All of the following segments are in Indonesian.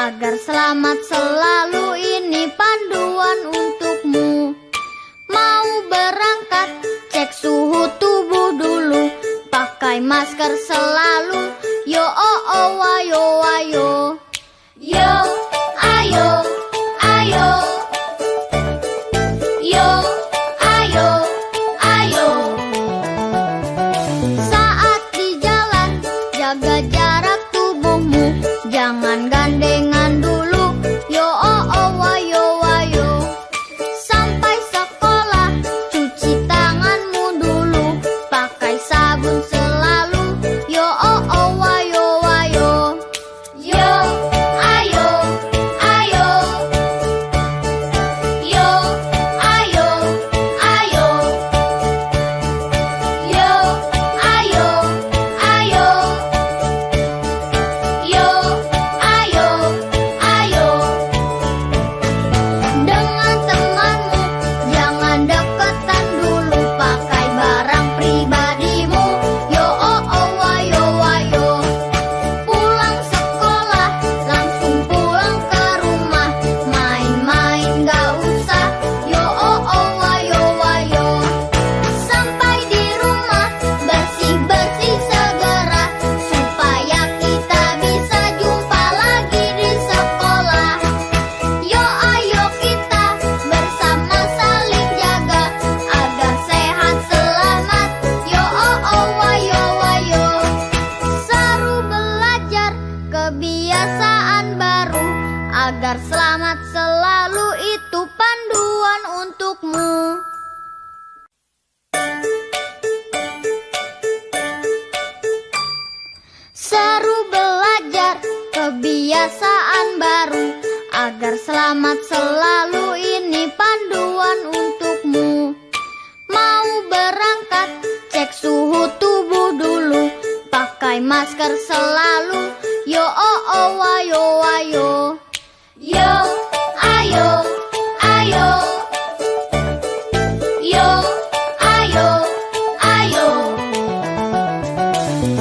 agar selamat selalu, ini panduan untukmu. Mau berangkat, cek suhu tubuh dulu, pakai masker selalu. Yo oh oh wayo wayo. Yo ayo ayo. Yo ayo ayo. Saat di jalan jaga jarak tubuhmu, jangan gandengan dulu. Yo oh oh wayo wayo. Sampai sekolah cuci tanganmu dulu, pakai sabun selalu. Yo oh oh wayo wayo. Yo ayo ayo. Yo ayo ayo. Yo ayo ayo. Yo ayo ayo. Dengan temanmu jangan deketan dulu, pakai barang pribadimu. Yo oh oh wayo wayo. Pulang sekolah langsung pulang ke rumah, main-main gak usah. Yo oh oh wayo wayo. Sampai di rumah bersih-bersih segera, supaya kita bisa jumpa lagi di sekolah. Yo ayo kita bersama saling jaga, agar sehat selamat. Yo oh oh wayo wayo. Seru belajar kebiasaan baru, agar selamat selalu, itu panduan untukmu. Seru belajar kebiasaan baru, agar selamat selalu, ini panduan untukmu. Mau berangkat, cek suhu tubuh dulu, pakai masker selalu. Yo oh oh wayo wayo. Yo ayo ayo. Yo ayo ayo.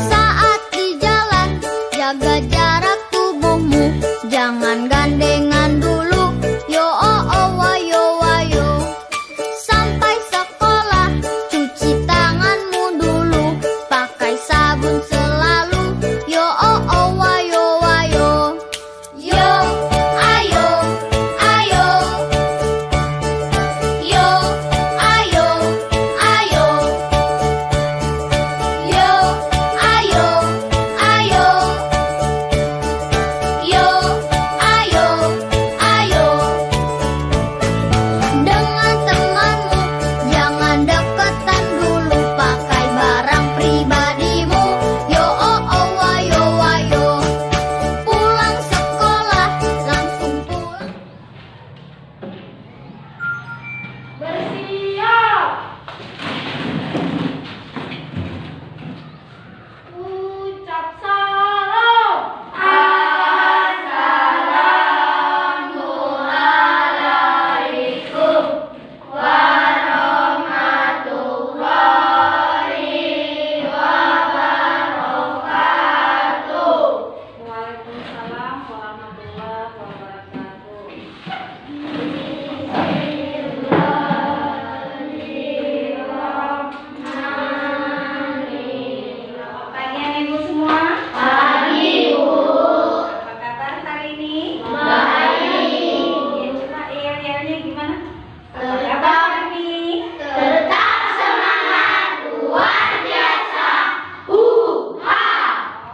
Saat di jalan jaga jarak tubuhmu, jangan gandengan dulu. Yo oh oh wayo wayo. Sampai sekolah cuci tanganmu dulu, pakai sabun selalu. Yo oh oh wayo wayo. Yo ayo ayo. Yo ayo ayo. Yo ayo ayo. Yo ayo ayo. Dengan temanmu jangan deketan dulu, pakai barang pribadimu. Yo oh oh wayo wayo. Pulang sekolah langsung pulang. Bersiap. Ucap salam. Assalamualaikum warahmatullahi wabarakatuh. Waalaikumsalam warahmatullahi wabarakatuh. Pagi Ibu semua. Pagi Bu. Apa kabar hari ini? Baik. Ya, coba yel-yelnya gimana? Apa kabar hari ini? Tetap semangat, luar biasa. Huha.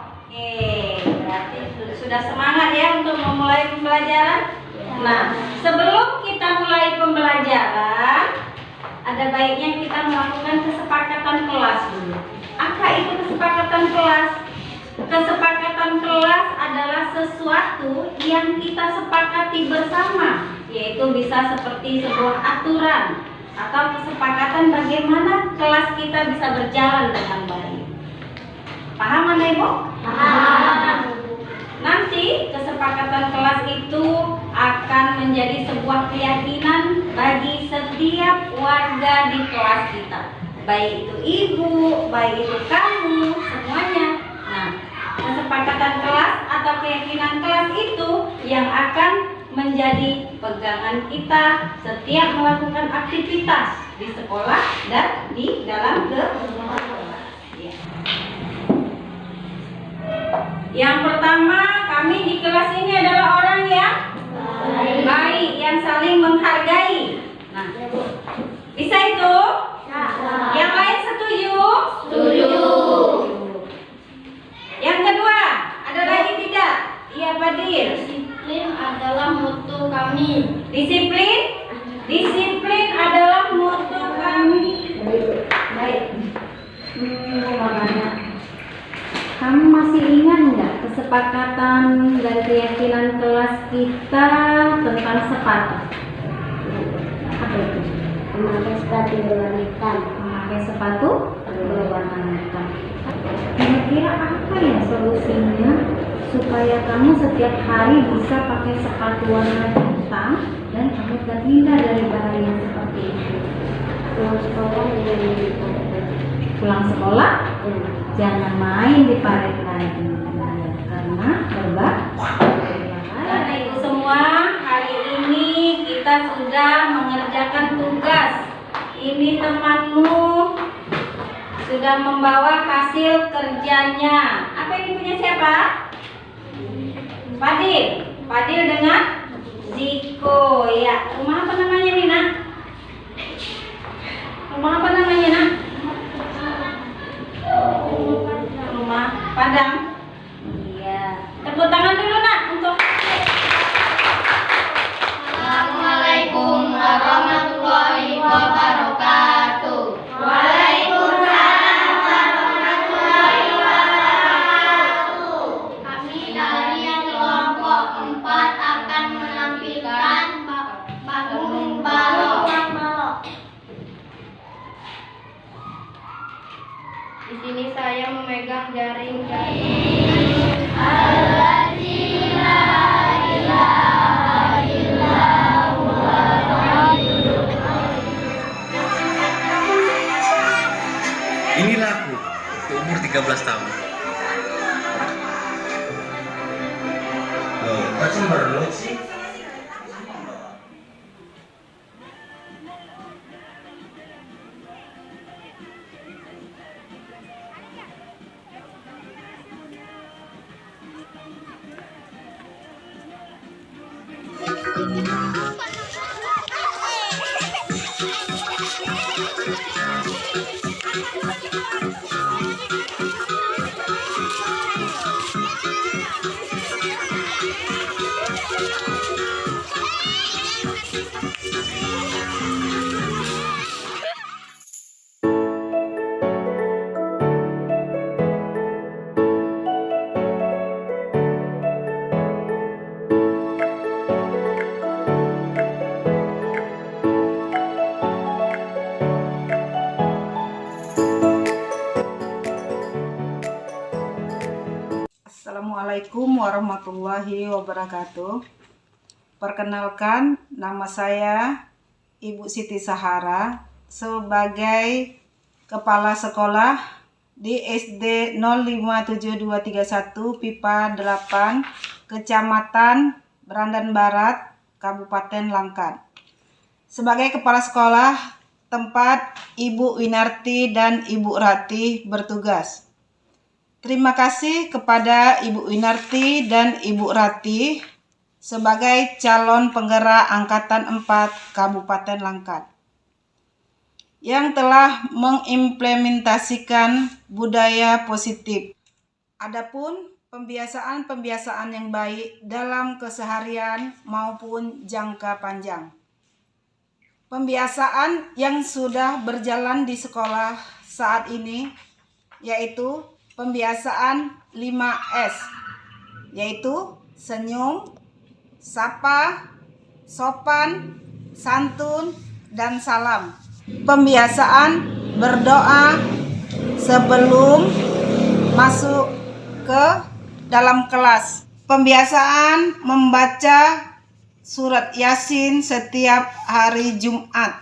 Oke, berarti sudah semangat ya untuk memulai pembelajaran. Nah, sebelum kita mulai pembelajaran, ada baiknya kita melakukan kesepakatan kelas dulu. Apa itu kesepakatan kelas? Kesepakatan kelas adalah sesuatu yang kita sepakati bersama, yaitu bisa seperti sebuah aturan atau kesepakatan bagaimana kelas kita bisa berjalan dengan baik. Paham Anda Ibu? Paham. Nanti kesepakatan kelas itu akan menjadi sebuah keyakinan bagi setiap warga di kelas kita, baik itu ibu, baik itu kamu, semuanya. Nah, kesepakatan kelas atau keyakinan kelas itu yang akan menjadi pegangan kita setiap melakukan aktivitas di sekolah dan di dalam kehidupan. Ya. Yang pertama, kami di kelas ini adalah orang yang baik, yang saling menghargai. Nah, bisa itu? Yang lain setuju? Setuju. Yang kedua, ada lagi tidak? Iya, Fadil. Disiplin adalah mutu kami. Disiplin adalah mutu kami. Baik. Kamu masih ingat nggak kesepakatan dan keyakinan kelas kita tentang sepatu? Apa itu? Memakai sepatu berwarna hitam. Memakai sepatu berwarna hitam. Kira-kira apa ya solusinya supaya kamu setiap hari bisa pakai sepatu warna hitam dan kamu terhindar dari bahaya seperti itu? Pulang sekolah dengan hitam. Pulang sekolah, jangan main di paret lagi karena berbahaya. Karena itu semua, hari ini kita sudah mengerjakan tugas. Ini temanmu sudah membawa hasil kerjanya. Apa ini punya siapa? Fadil dengan Ziko. Ya, rumah apa namanya nih, Nak? Rumah apa namanya, Nak? Rumah Padang. Iya. Tepuk tangan dulu, Nak, untuk Assalamualaikum warahmatullahi wabarakatuh. Waalaikumsalam warahmatullahi wabarakatuh. Kami dari kelompok 4 akan menampilkan bangun balok. Di sini saya memegang jaring-jaring. Inilah aku, umur 13 tahun. Loh, kok cemberut sih? Assalamualaikum warahmatullahi wabarakatuh. Perkenalkan, nama saya Ibu Siti Sahara sebagai Kepala Sekolah di SD 057231 Pipa 8 Kecamatan Berandan Barat, Kabupaten Langkat. Sebagai Kepala Sekolah tempat Ibu Winarti dan Ibu Rati bertugas. Terima kasih kepada Ibu Winarti dan Ibu Rati sebagai calon penggerak Angkatan 4 Kabupaten Langkat yang telah mengimplementasikan budaya positif. Adapun pembiasaan-pembiasaan yang baik dalam keseharian maupun jangka panjang. Pembiasaan yang sudah berjalan di sekolah saat ini yaitu pembiasaan 5S, yaitu senyum, sapa, sopan, santun, dan salam. Pembiasaan berdoa sebelum masuk ke dalam kelas. Pembiasaan membaca surat Yasin setiap hari Jumat.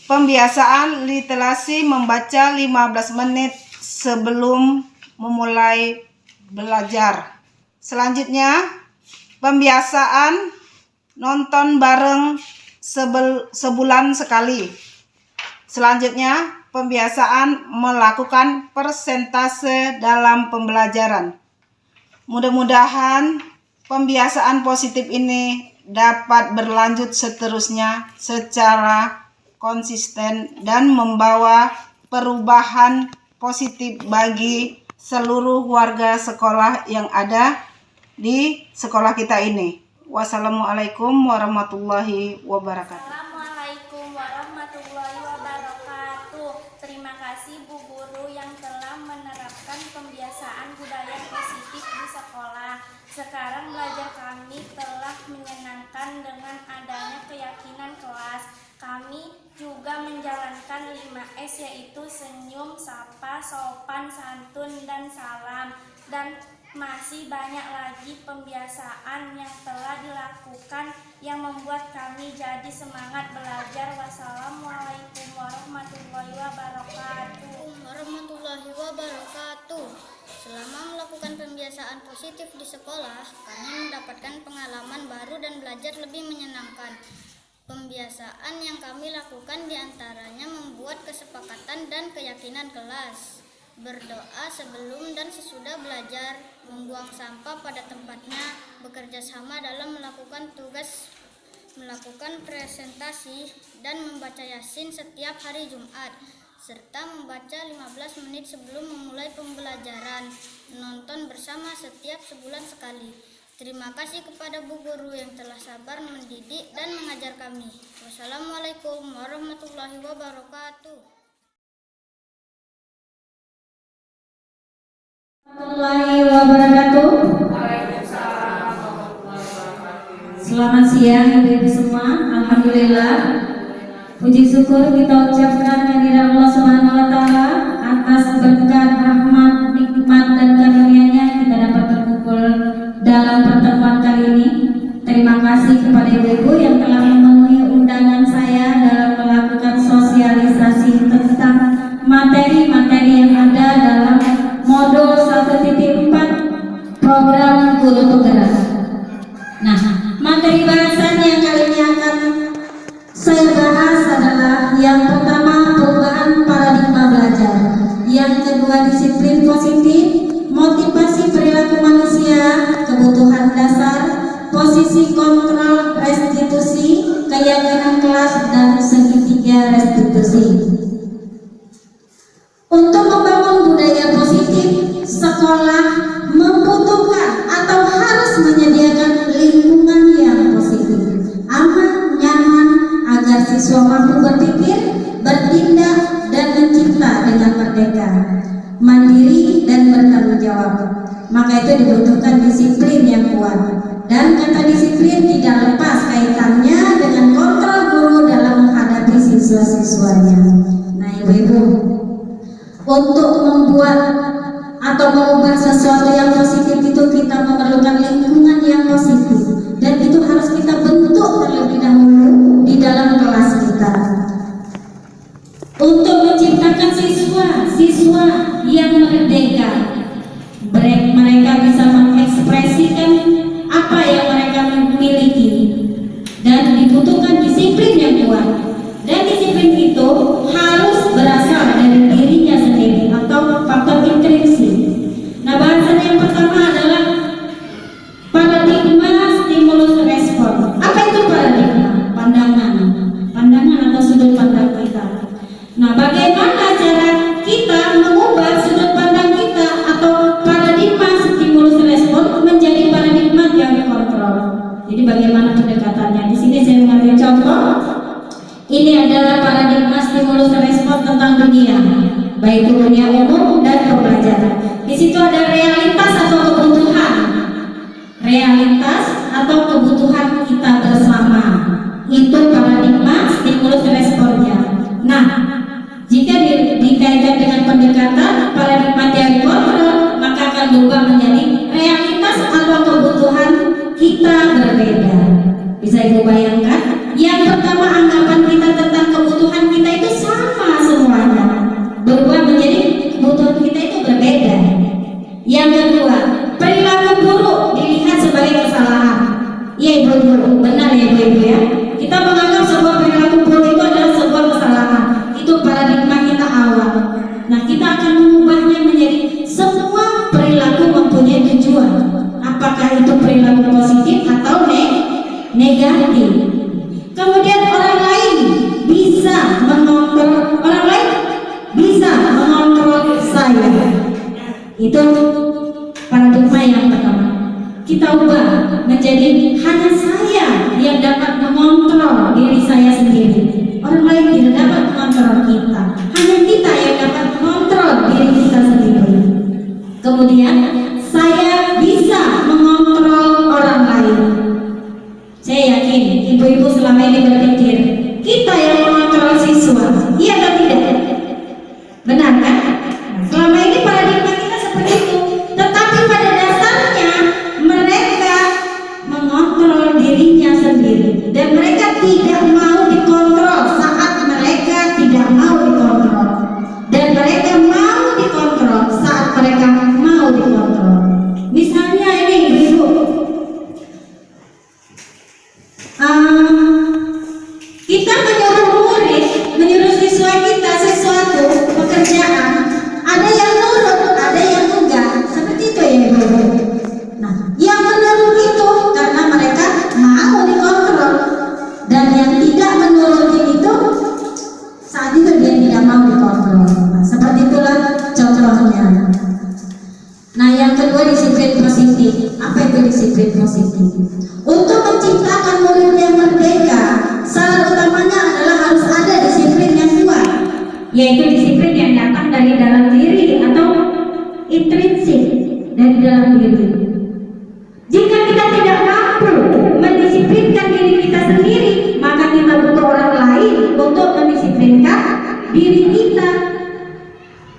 Pembiasaan literasi membaca 15 menit sebelum memulai belajar. Selanjutnya, pembiasaan nonton bareng sebulan sekali. Selanjutnya, pembiasaan melakukan persentase dalam pembelajaran. Mudah-mudahan pembiasaan positif ini dapat berlanjut seterusnya secara konsisten dan membawa perubahan positif bagi seluruh warga sekolah yang ada di sekolah kita ini. Wassalamualaikum warahmatullahi wabarakatuh. Assalamualaikum warahmatullahi wabarakatuh. Terima kasih Bu Guru yang telah menerapkan pembiasaan budaya positif di sekolah. Sekarang belajar kami telah menyenangkan dengan adanya keyakinan kelas. Kami juga menjalankan 5S, yaitu senyum, sapa, sopan, santun, dan salam. Dan masih banyak lagi pembiasaan yang telah dilakukan yang membuat kami jadi semangat belajar. Wassalamualaikum warahmatullahi wabarakatuh. Selama melakukan pembiasaan positif di sekolah, kami mendapatkan pengalaman baru dan belajar lebih menyenangkan. Pembiasaan yang kami lakukan diantaranya membuat kesepakatan dan keyakinan kelas, berdoa sebelum dan sesudah belajar, membuang sampah pada tempatnya, bekerja sama dalam melakukan tugas, melakukan presentasi, dan membaca Yasin setiap hari Jumat, serta membaca 15 menit sebelum memulai pembelajaran, menonton bersama setiap sebulan sekali. Terima kasih kepada Bu Guru yang telah sabar mendidik dan mengajar kami. Wassalamualaikum warahmatullahi wabarakatuh. Selamat siang Ibu-ibu semua. Alhamdulillah, puji syukur kita ucapkan kehadirat Allah Subhanahu wa taala atas berkat rahmat, nikmat dan karunia-Nya kita dapat berkumpul dalam pertemuan kali ini. Terima kasih kepada ibu-ibu yang telah memenuhi undangan saya dalam melakukan sosialisasi tentang materi-materi yang ada dalam modul 1.4 program guru penggerak. Nah, materi bahasan yang kali ini akan saya bahas adalah yang pertama perubahan paradigma belajar, yang kedua disiplin positif, motivasi perilaku manusia, kebutuhan dasar, posisi kontrol restitusi, keyakinan kelas, dan segitiga restitusi. Untuk membangun budaya positif, sekolah membutuhkan atau harus menyediakan lingkungan yang positif, aman, nyaman, agar siswa mampu berpikir, bertindak, dan mencipta dengan merdeka, mandiri, dan bertanggung jawab. Maka itu dibutuhkan disiplin yang kuat. Dan kata disiplin tidak lepas kaitannya dengan kontrol guru dalam menghadapi siswa-siswanya. Nah ibu-ibu, untuk membuat atau mengubah sesuatu yang positif itu kita memerlukan lingkungan yang positif, dan itu harus kita bentuk terlebih dahulu di dalam kelas kita untuk menciptakan siswa yang merdeka. Mereka bisa mengekspresikan apa yang mereka miliki, dan dibutuhkan disiplin yang kuat, dan disiplin itu harus berasal dari dirinya sendiri atau faktor intrinsik. Nah, bahasan yang pertama adalah paradigma stimulus respon. Apa itu paradigma? Pandangan atau sudut pandang kita. Nah, bagaimana cara kita mengubah sudut pandang kita atau paradigma stimulus respon menjadi paradigma teori kontrol? Jadi bagaimana pendekatannya? Di sini saya mengambil contoh. Ini adalah paradigma stimulus respon tentang dunia, baik dunia umum dan pembelajaran. Di situ ada realitas atau kebutuhan. Realitas atau kebutuhan kita bersama. Itu paradigma stimulus responnya. Nah, jika dikaitkan dengan pendekatan paradigma teori kontrol, maka akan berubah menjadi realitas atau kebutuhan kita berbeda. Bisa ibu bayangkan? Yang pertama, anggapan kita tentang kebutuhan kita itu sama semuanya, berubah menjadi kebutuhan kita itu berbeda. Yang kedua, perilaku buruk dilihat sebagai kesalahan. buruk. Benar ya ibu-ibu ya. Kita menganggap sebuah perilaku buruk itu adalah sebuah kesalahan. Itu paradigma kita awal. Nah, kita akan mengubahnya menjadi semua perilaku mempunyai tujuan. Apakah itu perilaku positif atau negatif. Kemudian orang lain bisa mengontrol saya. Itu paradigma yang pertama. Kita ubah menjadi hanya saya yang dapat mengontrol diri saya sendiri. Orang lain tidak dapat mengontrol kita. Hanya kita yang dapat mengontrol diri kita sendiri. Kemudian saya bisa mengontrol orang lain. Saya yakin ibu-ibu selama ini berpikir kita yang mengontrol siswa, iya atau tidak? Benar kan? Selama ini paradigma kita seperti itu. Tetapi pada dasarnya mereka mengontrol dirinya sendiri dan mereka tidak mau dikontrol saat mereka tidak mau dikontrol, dan mereka mau dikontrol saat mereka mau dikontrol. Misalnya ini ibu, kita menyuruh siswa kita sesuatu pekerjaan, ada yang nurut, ada yang enggak, seperti itu ya ibu. Nah, yang menurut itu karena mereka mau dikontrol, dan yang tidak menuruti itu saat itu dia tidak mau dikontrol. Nah, seperti itulah contohnya. Nah, yang kedua disiplin positif. Apa itu disiplin positif? Untuk menciptakan murid yang merdeka, syarat utamanya adalah harus ada disiplin yang kuat, yaitu disiplin yang datang dari dalam diri atau intrinsik dari dalam diri. Jika kita tidak mampu mendisiplinkan diri kita sendiri, maka kita butuh orang lain untuk mendisiplinkan diri kita.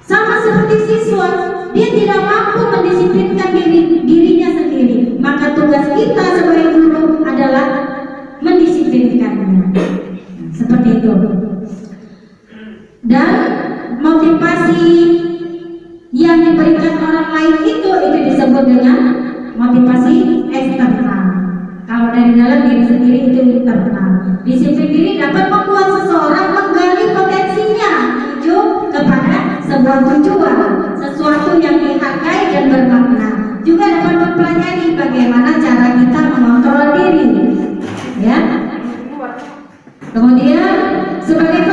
Sama seperti siswa, dia tidak mampu mendisiplinkan dirinya sendiri, maka tugas kita sebagai guru adalah mendisiplinkannya. Seperti itu. Dan motivasi yang diberikan orang lain itu disebut dengan motivasi eksternal. Kalau dari dalam diri sendiri itu internal. Disiplin diri dapat membuat seseorang menggali potensinya menuju kepada sebuah tujuan, sesuatu yang dihargai dan bermakna. Juga dapat mempelajari bagaimana cara kita mengontrol diri, ya. Kemudian sebagai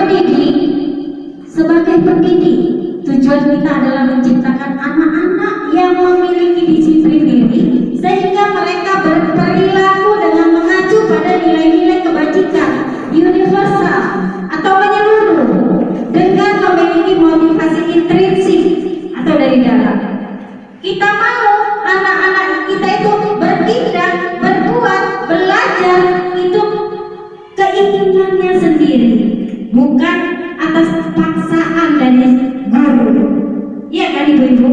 pendidik, tujuan kita adalah menciptakan anak-anak yang memiliki disiplin diri sehingga mereka berperilaku dengan mengacu pada nilai-nilai kebajikan universal atau menyeluruh dengan memiliki motivasi intrinsik atau dari dalam. Kita mau anak-anak kita itu bertindak, berbuat, belajar itu keinginannya sendiri, bukan atas paksaan dari guru. Iya kan ibu-ibu?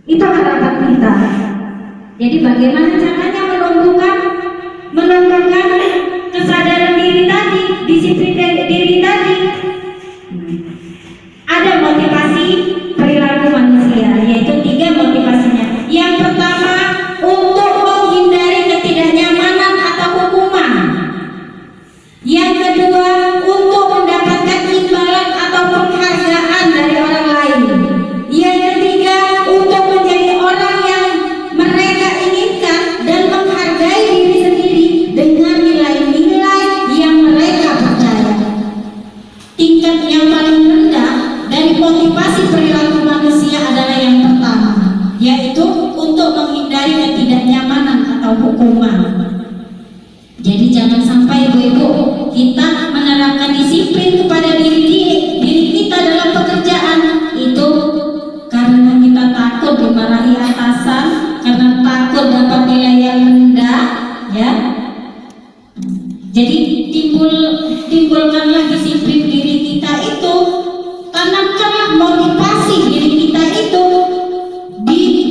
Itu harapan kita. Jadi bagaimana caranya menumbuhkan kesadaran diri tadi, disiplin diri tadi? Ada motivasi perilaku manusia, yaitu 3 motivasinya. Yang pertama, untuk menghindari ketidaknyamanan atau hukuman. Yang kedua, untuk mendapatkan imbalan atau penghargaan dari orang lain. Yang ketiga, untuk menjadi orang yang mereka inginkan dan menghargai diri sendiri dengan nilai-nilai yang mereka percaya. Tingkat yang paling rendah dari motivasi perilaku manusia adalah yang pertama, yaitu untuk menghindari ketidaknyamanan atau hukuman. Jadi jangan sampai ibu-ibu kita menerapkan disiplin kepada diri kita dalam pekerjaan itu karena kita takut dimarahi atasan, karena takut dapat nilai yang rendah, ya. Jadi timbulkanlah disiplin diri kita itu, tanamkanlah motivasi diri kita itu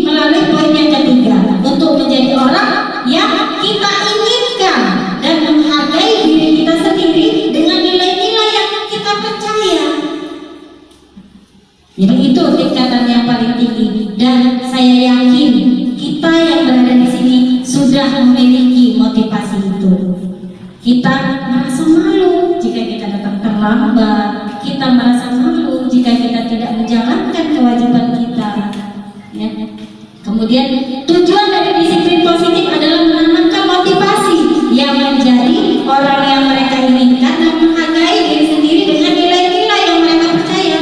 melalui poin yang ketiga, untuk menjadi orang yang kita inginkan dan menghargai diri kita sendiri dengan nilai-nilai yang kita percaya. Jadi itu tingkatan yang paling tinggi, dan saya yakin kita yang berada di sini sudah memiliki memiliki motivasi itu. Kita merasa malu jika kita datang terlambat, kita merasa malu jika kita tidak menjalankan kewajiban kita, ya. Kemudian tujuan dari disiplin positif adalah menanamkan motivasi yang menjadi orang yang mereka inginkan dan menghargai diri sendiri dengan nilai-nilai yang mereka percaya.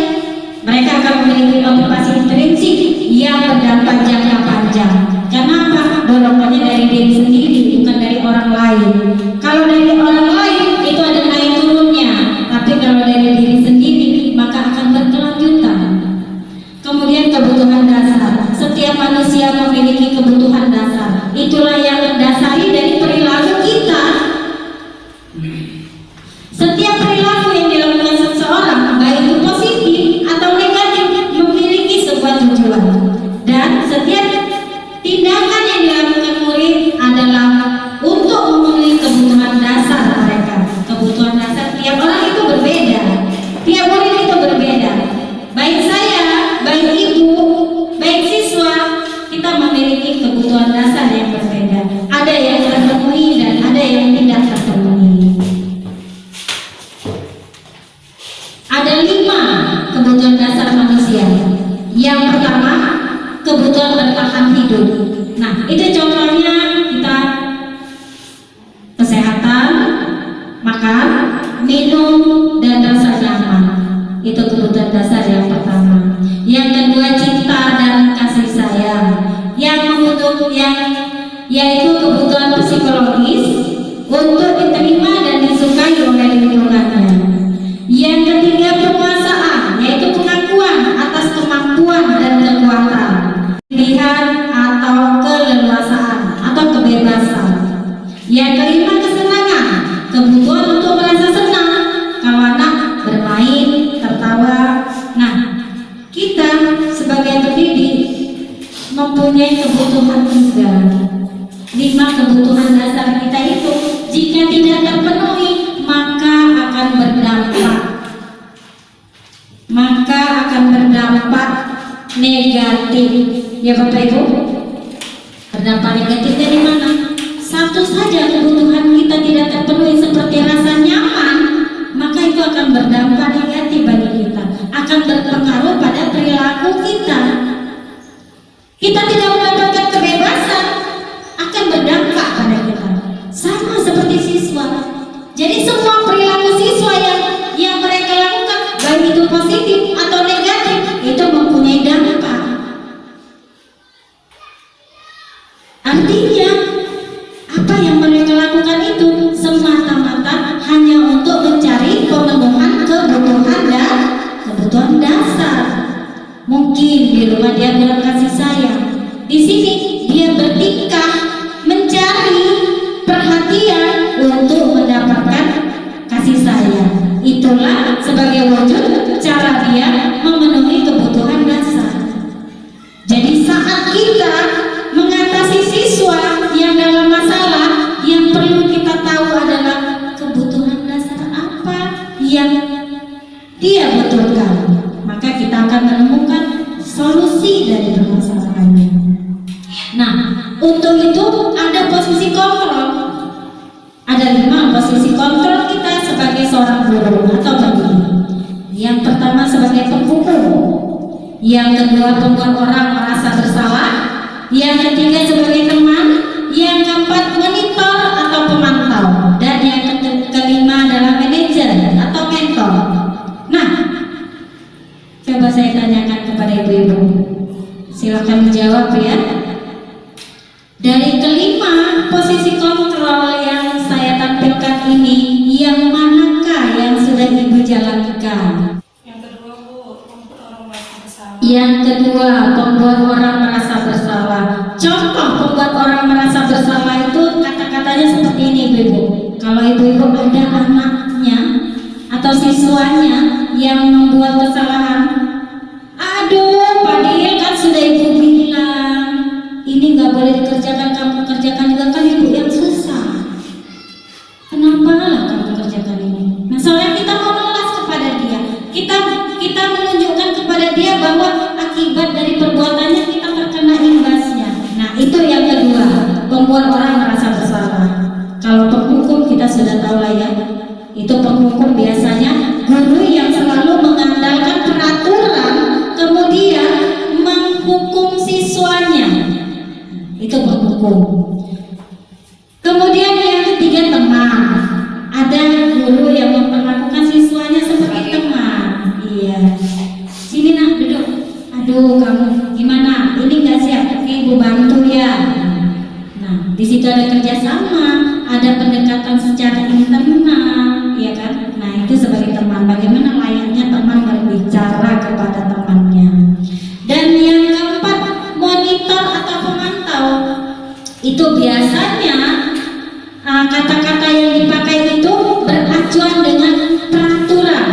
Mereka akan memiliki motivasi intrinsik yang berdampak jangka panjang. Kenapa? Dorongannya dari diri sendiri, bukan dari orang lain. Kalau dari orang lain itu ada naik turunnya, tapi kalau dari diri sendiri maka akan berkelanjutan. Kemudian kebutuhan dasar. Setiap manusia memiliki kebutuhan dasar. Itulah yang mendasari dari perilaku kita. Setiap perilaku yang dilakukan seseorang, baik itu positif atau negatif, memiliki sebuah tujuan. Dan setiap tindakan yang dilakukan murid adalah untuk memenuhi kebutuhan dasar mereka. Kebutuhan dasar tiap orang itu berbeda, tiap murid itu berbeda. Baik saya, baik ibu, baik siswa, kita memiliki kebutuhan dasar yang berbeda. Ada yang terpenuhi dan ada yang tidak terpenuhi. Ada 5 kebutuhan dasar manusia. Yang pertama, kebutuhan bertahan hidup. Nah, itu contohnya kita kesehatan, makan, minum, dan rasa nyaman. Itu kebutuhan dasar yang pertama. Yang kedua, cinta dan kasih sayang. Yaitu kebutuhan psikologis untuk diterima dan disukai oleh lingkungannya. Yang ketiga, penguasaan, yaitu pengakuan atas kemampuan dan kekuatan, pilihan atau keleluasaan atau kebebasan. Yang kelima, kesenangan, kebutuhan untuk merasa senang kalau anak bermain, tertawa. Nah, kita sebagai pendidik mempunyai kebutuhan juga. 5 kebutuhan dasar kita itu jika tidak terpenuhi maka akan berdampak negatif, ya Bapak Ibu. Berdampak negatif dari mana? Satu saja kebutuhan kita tidak terpenuhi seperti rasa nyaman, maka itu akan berdampak negatif bagi kita, akan berpengaruh pada perilaku kita. Kita tidak mendapatkan kebebasan, akan berdampak pada kita. Sama seperti siswa. Jadi semua perilaku siswa yang mereka lakukan, baik itu positif atau negatif, itu mempunyai dampak. Artinya apa yang mereka lakukan itu semata-mata hanya untuk mencari pemenuhan kebutuhan dasar. Mungkin di rumah dia kurang kasih sayang, di sini dia bertingkah mencari perhatian untuk mendapatkan kasih sayang. Itulah sebagai wujud cara dia memenuhi kebutuhan dasar. Jadi saat kita mengatasi siswa yang dalam masalah, yang perlu kita tahu adalah kebutuhan dasar apa yang dia butuhkan, maka kita akan menemukan solusi dari permasalahannya. Nah, untuk itu ada posisi kontrol. Ada 5 posisi kontrol kita sebagai seorang guru atau pendidik. Yang pertama sebagai penghukum, yang kedua membuat orang merasa bersalah, yang ketiga sebagai teman, yang keempat monitor atau pemantau, dan yang kelima adalah manajer atau mentor. Nah, coba saya tanyakan kepada ibu-ibu, silakan menjawab ya. Dari kelima posisi kontrol yang saya tampilkan ini, yang manakah yang sudah ibu jalankan? Yang kedua, membuat orang merasa bersalah. Contoh membuat orang merasa bersalah itu kata-katanya seperti ini, ibu-ibu. Kalau ibu-ibu ada anaknya atau siswanya yang membuat kesalahan, aduh, Padil kan sudah ibu bilang ini nggak boleh dikerjakan, kamu kerjakan juga, kan ibu yang susah. Kenapa lah kamu kerjakan ini? Nah, soalnya kita menolak kepada dia, kita menunjukkan kepada dia bahwa akibat dari perbuatannya kita terkena imbasnya. Nah, itu yang kedua, membuat orang merasa bersalah. sekolah ya. Itu penghukum biasanya guru yang selalu mengandalkan peraturan kemudian menghukum siswanya. Itu penghukum. Kemudian yang ketiga teman. Ada guru yang memperlakukan siswanya seperti teman. Iya. Sini nak duduk. Aduh kamu gimana? Ini nggak siap? Oke, ibu bantu ya. Nah, di situ ada kerjasama, ada pendekatan secara internal, ya kan? Nah, itu sebagai teman. Bagaimana layaknya teman berbicara kepada temannya. Dan yang keempat, monitor atau pemantau. Itu biasanya kata-kata yang dipakai itu beracuan dengan peraturan.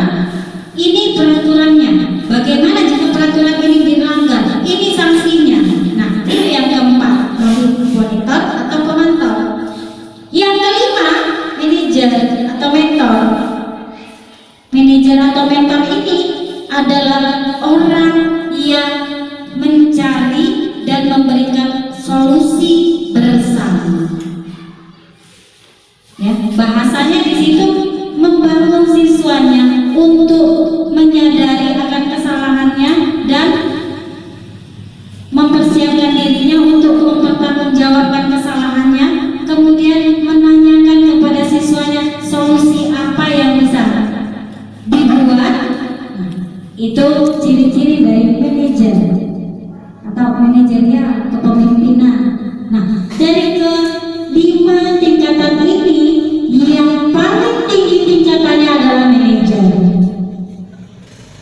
Ini peraturannya. Bagaimana jika peraturan ini dilanggar? Ini sanksinya. Nah, itu yang keempat, monitor atau pemantau. Yang kelima, manajer atau mentor. Manajer atau mentor ini adalah orang yang mencari dan memberikan solusi bersama. Ya, bahasanya di situ membangun siswanya untuk menyadari akan kesalahannya dan mempersiapkan dirinya untuk mempertanggungjawabkan kesalahannya, kemudian menanyakan kepada siswanya solusi apa yang bisa dibuat. Itu ciri-ciri dari manajer atau manajernya kepemimpinan. Nah, dari kelima tingkatan ini yang paling tinggi tingkatannya adalah manajer.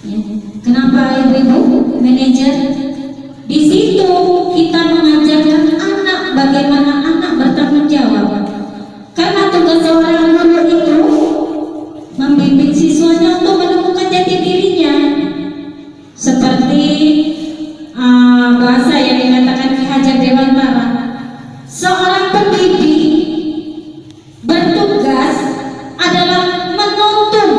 Ya. Kenapa ibu-ibu manajer? Di situ kita mengajarkan anak bagaimana anak bertanggung jawab. Karena tugas seorang guru itu membimbing siswanya untuk menemukan jati dirinya. Seperti bahasa yang dikatakan Ki Hajar Dewantara, seorang pendidik bertugas adalah menuntun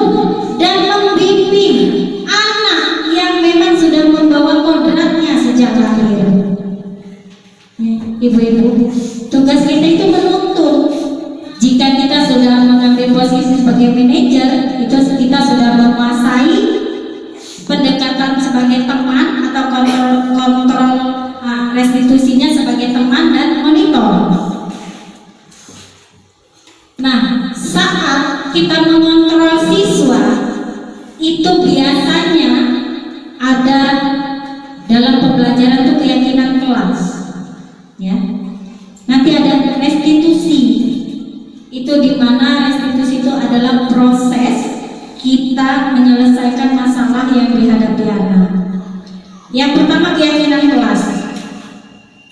dan membimbing anak yang memang sudah membawa kodratnya sejak lahir. Ibu-ibu, tugas kita itu menuntun. Jika kita sudah mengambil posisi sebagai manajer, itu kita sudah menguasai pendekatan sebagai teman atau kontrol restitusinya sebagai teman dan monitor. Nah, saat kita mengontrol siswa, itu biasanya ada dalam pembelajaran itu keyakinan kelas, ya. Nanti ada restitusi. Itu dimana restitusi itu adalah proses kita menyelesaikan masalah yang dihadapi anak. Yang pertama keyakinan kelas.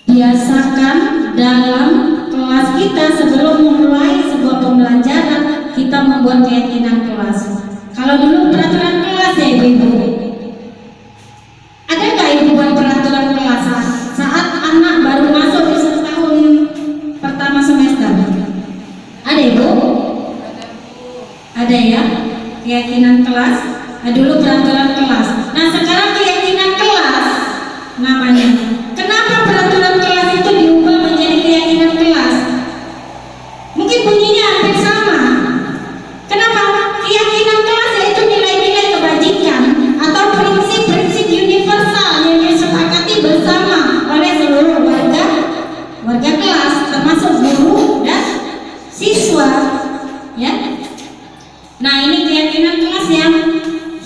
Biasakan dalam kelas kita sebelum memulai sebuah pembelajaran kita membuat keyakinan kelas. Kalau dulu peraturan kelas ya ibu-ibu, ada nggak ibu buat peraturan kelas saat anak baru masuk di tahun pertama semester? Ada ibu? Ada ya, keyakinan kelas. Nah, dulu peraturan kelas. Nah, sekarang keyakinan kelas namanya. Kenapa peraturan kelas itu diubah menjadi keyakinan kelas? Mungkin bunyinya hampir sama. Kenapa? Keyakinan kelas yaitu nilai-nilai kebajikan atau prinsip-prinsip universal yang disepakati bersama oleh seluruh warga kelas, termasuk guru dan siswa, ya. Nah, ini keyakinan kelas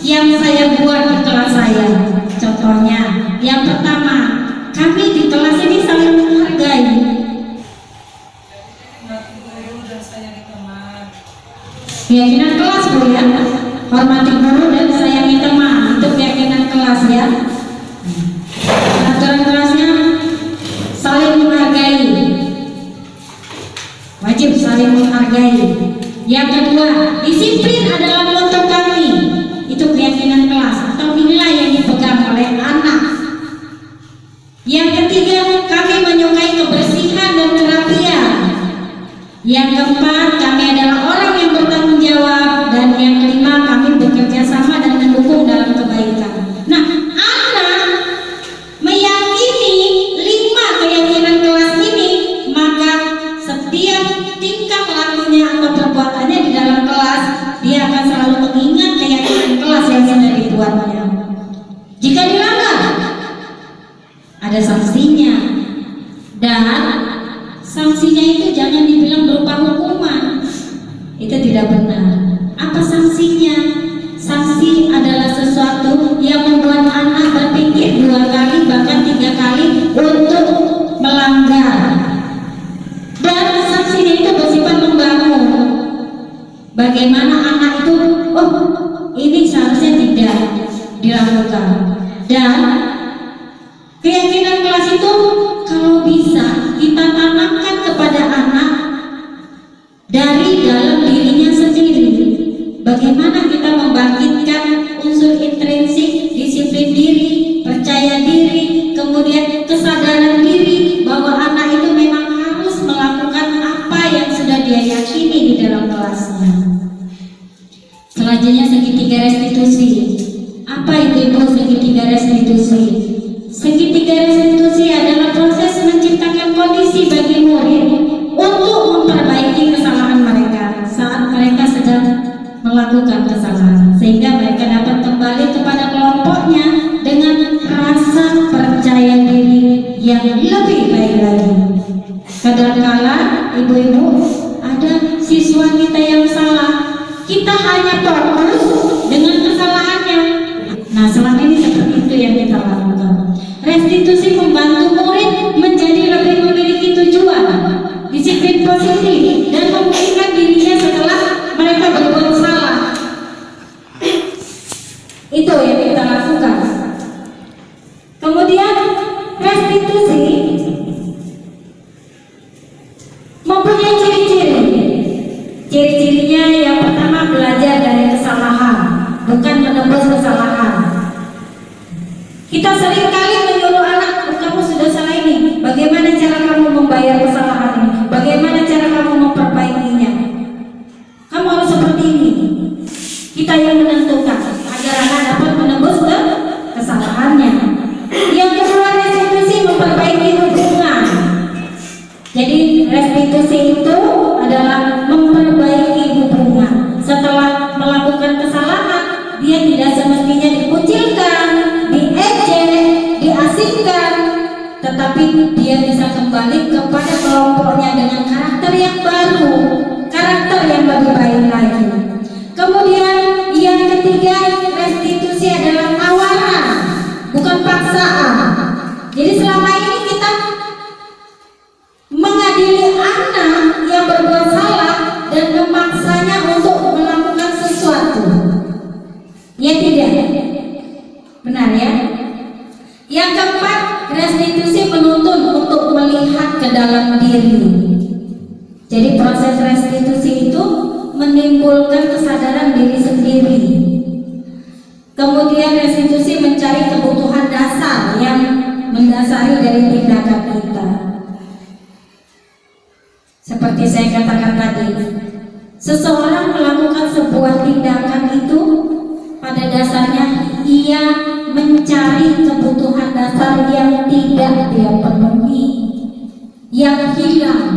yang saya buat di kelas saya. Contohnya, yang pertama, kami di kelas ini saling menghargai. Keyakinan kelas Bu ya, hormati guru dan sayangi teman. Itu keyakinan kelas ya. Peraturan kelasnya saling menghargai. Wajib saling menghargai. Yang kedua, disiplin adalah moto kami. Itu keyakinan kelas atau nilai yang dipegang oleh anak. Yang ketiga, kami menyukai kebersihan dan kerapian. Yang keempat, kami adalah orang yang bertanggung jawab. Dan yang kelima, kami bekerja sama dan mendukung dalam kebaikan. Nah, anak meyakini 5 keyakinan kelas ini, maka setiap tingkah lakunya atau perbuatannya di dalam bagaimana anak itu, oh ini seharusnya tidak dilakukan. Dan keyakinan kelas itu kalau bisa kita tanamkan kepada anak dari dalam dirinya sendiri. Bagaimana kita membangkitkan unsur intrinsik, disiplin diri, percaya diri, kemudian kesadaran diri bahwa anak itu memang harus melakukan apa yang sudah dia yakini di dalam kelasnya. Selanjutnya segitiga restitusi. Apa itu Ibu segitiga restitusi? Segitiga restitusi adalah proses menciptakan kondisi bagi murid untuk memperbaiki kesalahan mereka saat mereka sedang melakukan kesalahan, sehingga mereka dapat kembali kepada kelompoknya dengan rasa percaya diri yang lebih baik lagi. Kadangkala ibu-ibu ada siswa kita yang salah, kita hanya fokus dengan kesalahannya. Nah, selama ini seperti itu yang kita lakukan. Restitusi membantu murid menjadi lebih memiliki tujuan, disiplin positif, dan memulihkan dirinya setelah mereka berbuat salah. Itu yang kita lakukan. Kemudian restitusi mempunyai ciri-ciri. Ciri-cirinya yang pertama, belajar dari kesalahan, bukan menebus kesalahan. Kita seringkali menyuruh anak, kamu sudah salah ini, bagaimana cara kamu membayar kesalahan ini, bagaimana cara kamu memperbaikinya, kamu harus seperti ini. Kita yang menentukan agar anak dapat menebus kesalahannya. Yang kedua, restitusi memperbaiki hubungan. Jadi restitusi itu adalah memperbaiki hubungan. Setelah melakukan kesalahan, dia tidak semestinya dikucilkan, diejek, diasingkan, tetapi dia bisa kembali kepada kelompoknya dengan karakter yang baru, karakter yang lebih baik lagi. Kemudian yang ketiga, restitusi adalah tawaran, bukan paksaan. Jadi selama ini kita mengadili anak yang berbuat salah dan memaksanya untuk melakukan sesuatu. Ya tidak? Benar ya? Yang keempat, restitusi menuntun untuk melihat ke dalam diri. Jadi proses restitusi itu menimbulkan kesadaran diri sendiri. Kemudian restitusi mencari kebutuhan dasar yang mendasari dari tindakan kita. Seperti saya katakan tadi, seseorang melakukan sebuah tindakan itu pada dasarnya ia mencari kebutuhan dasar yang tidak dia penuhi, yang hilang,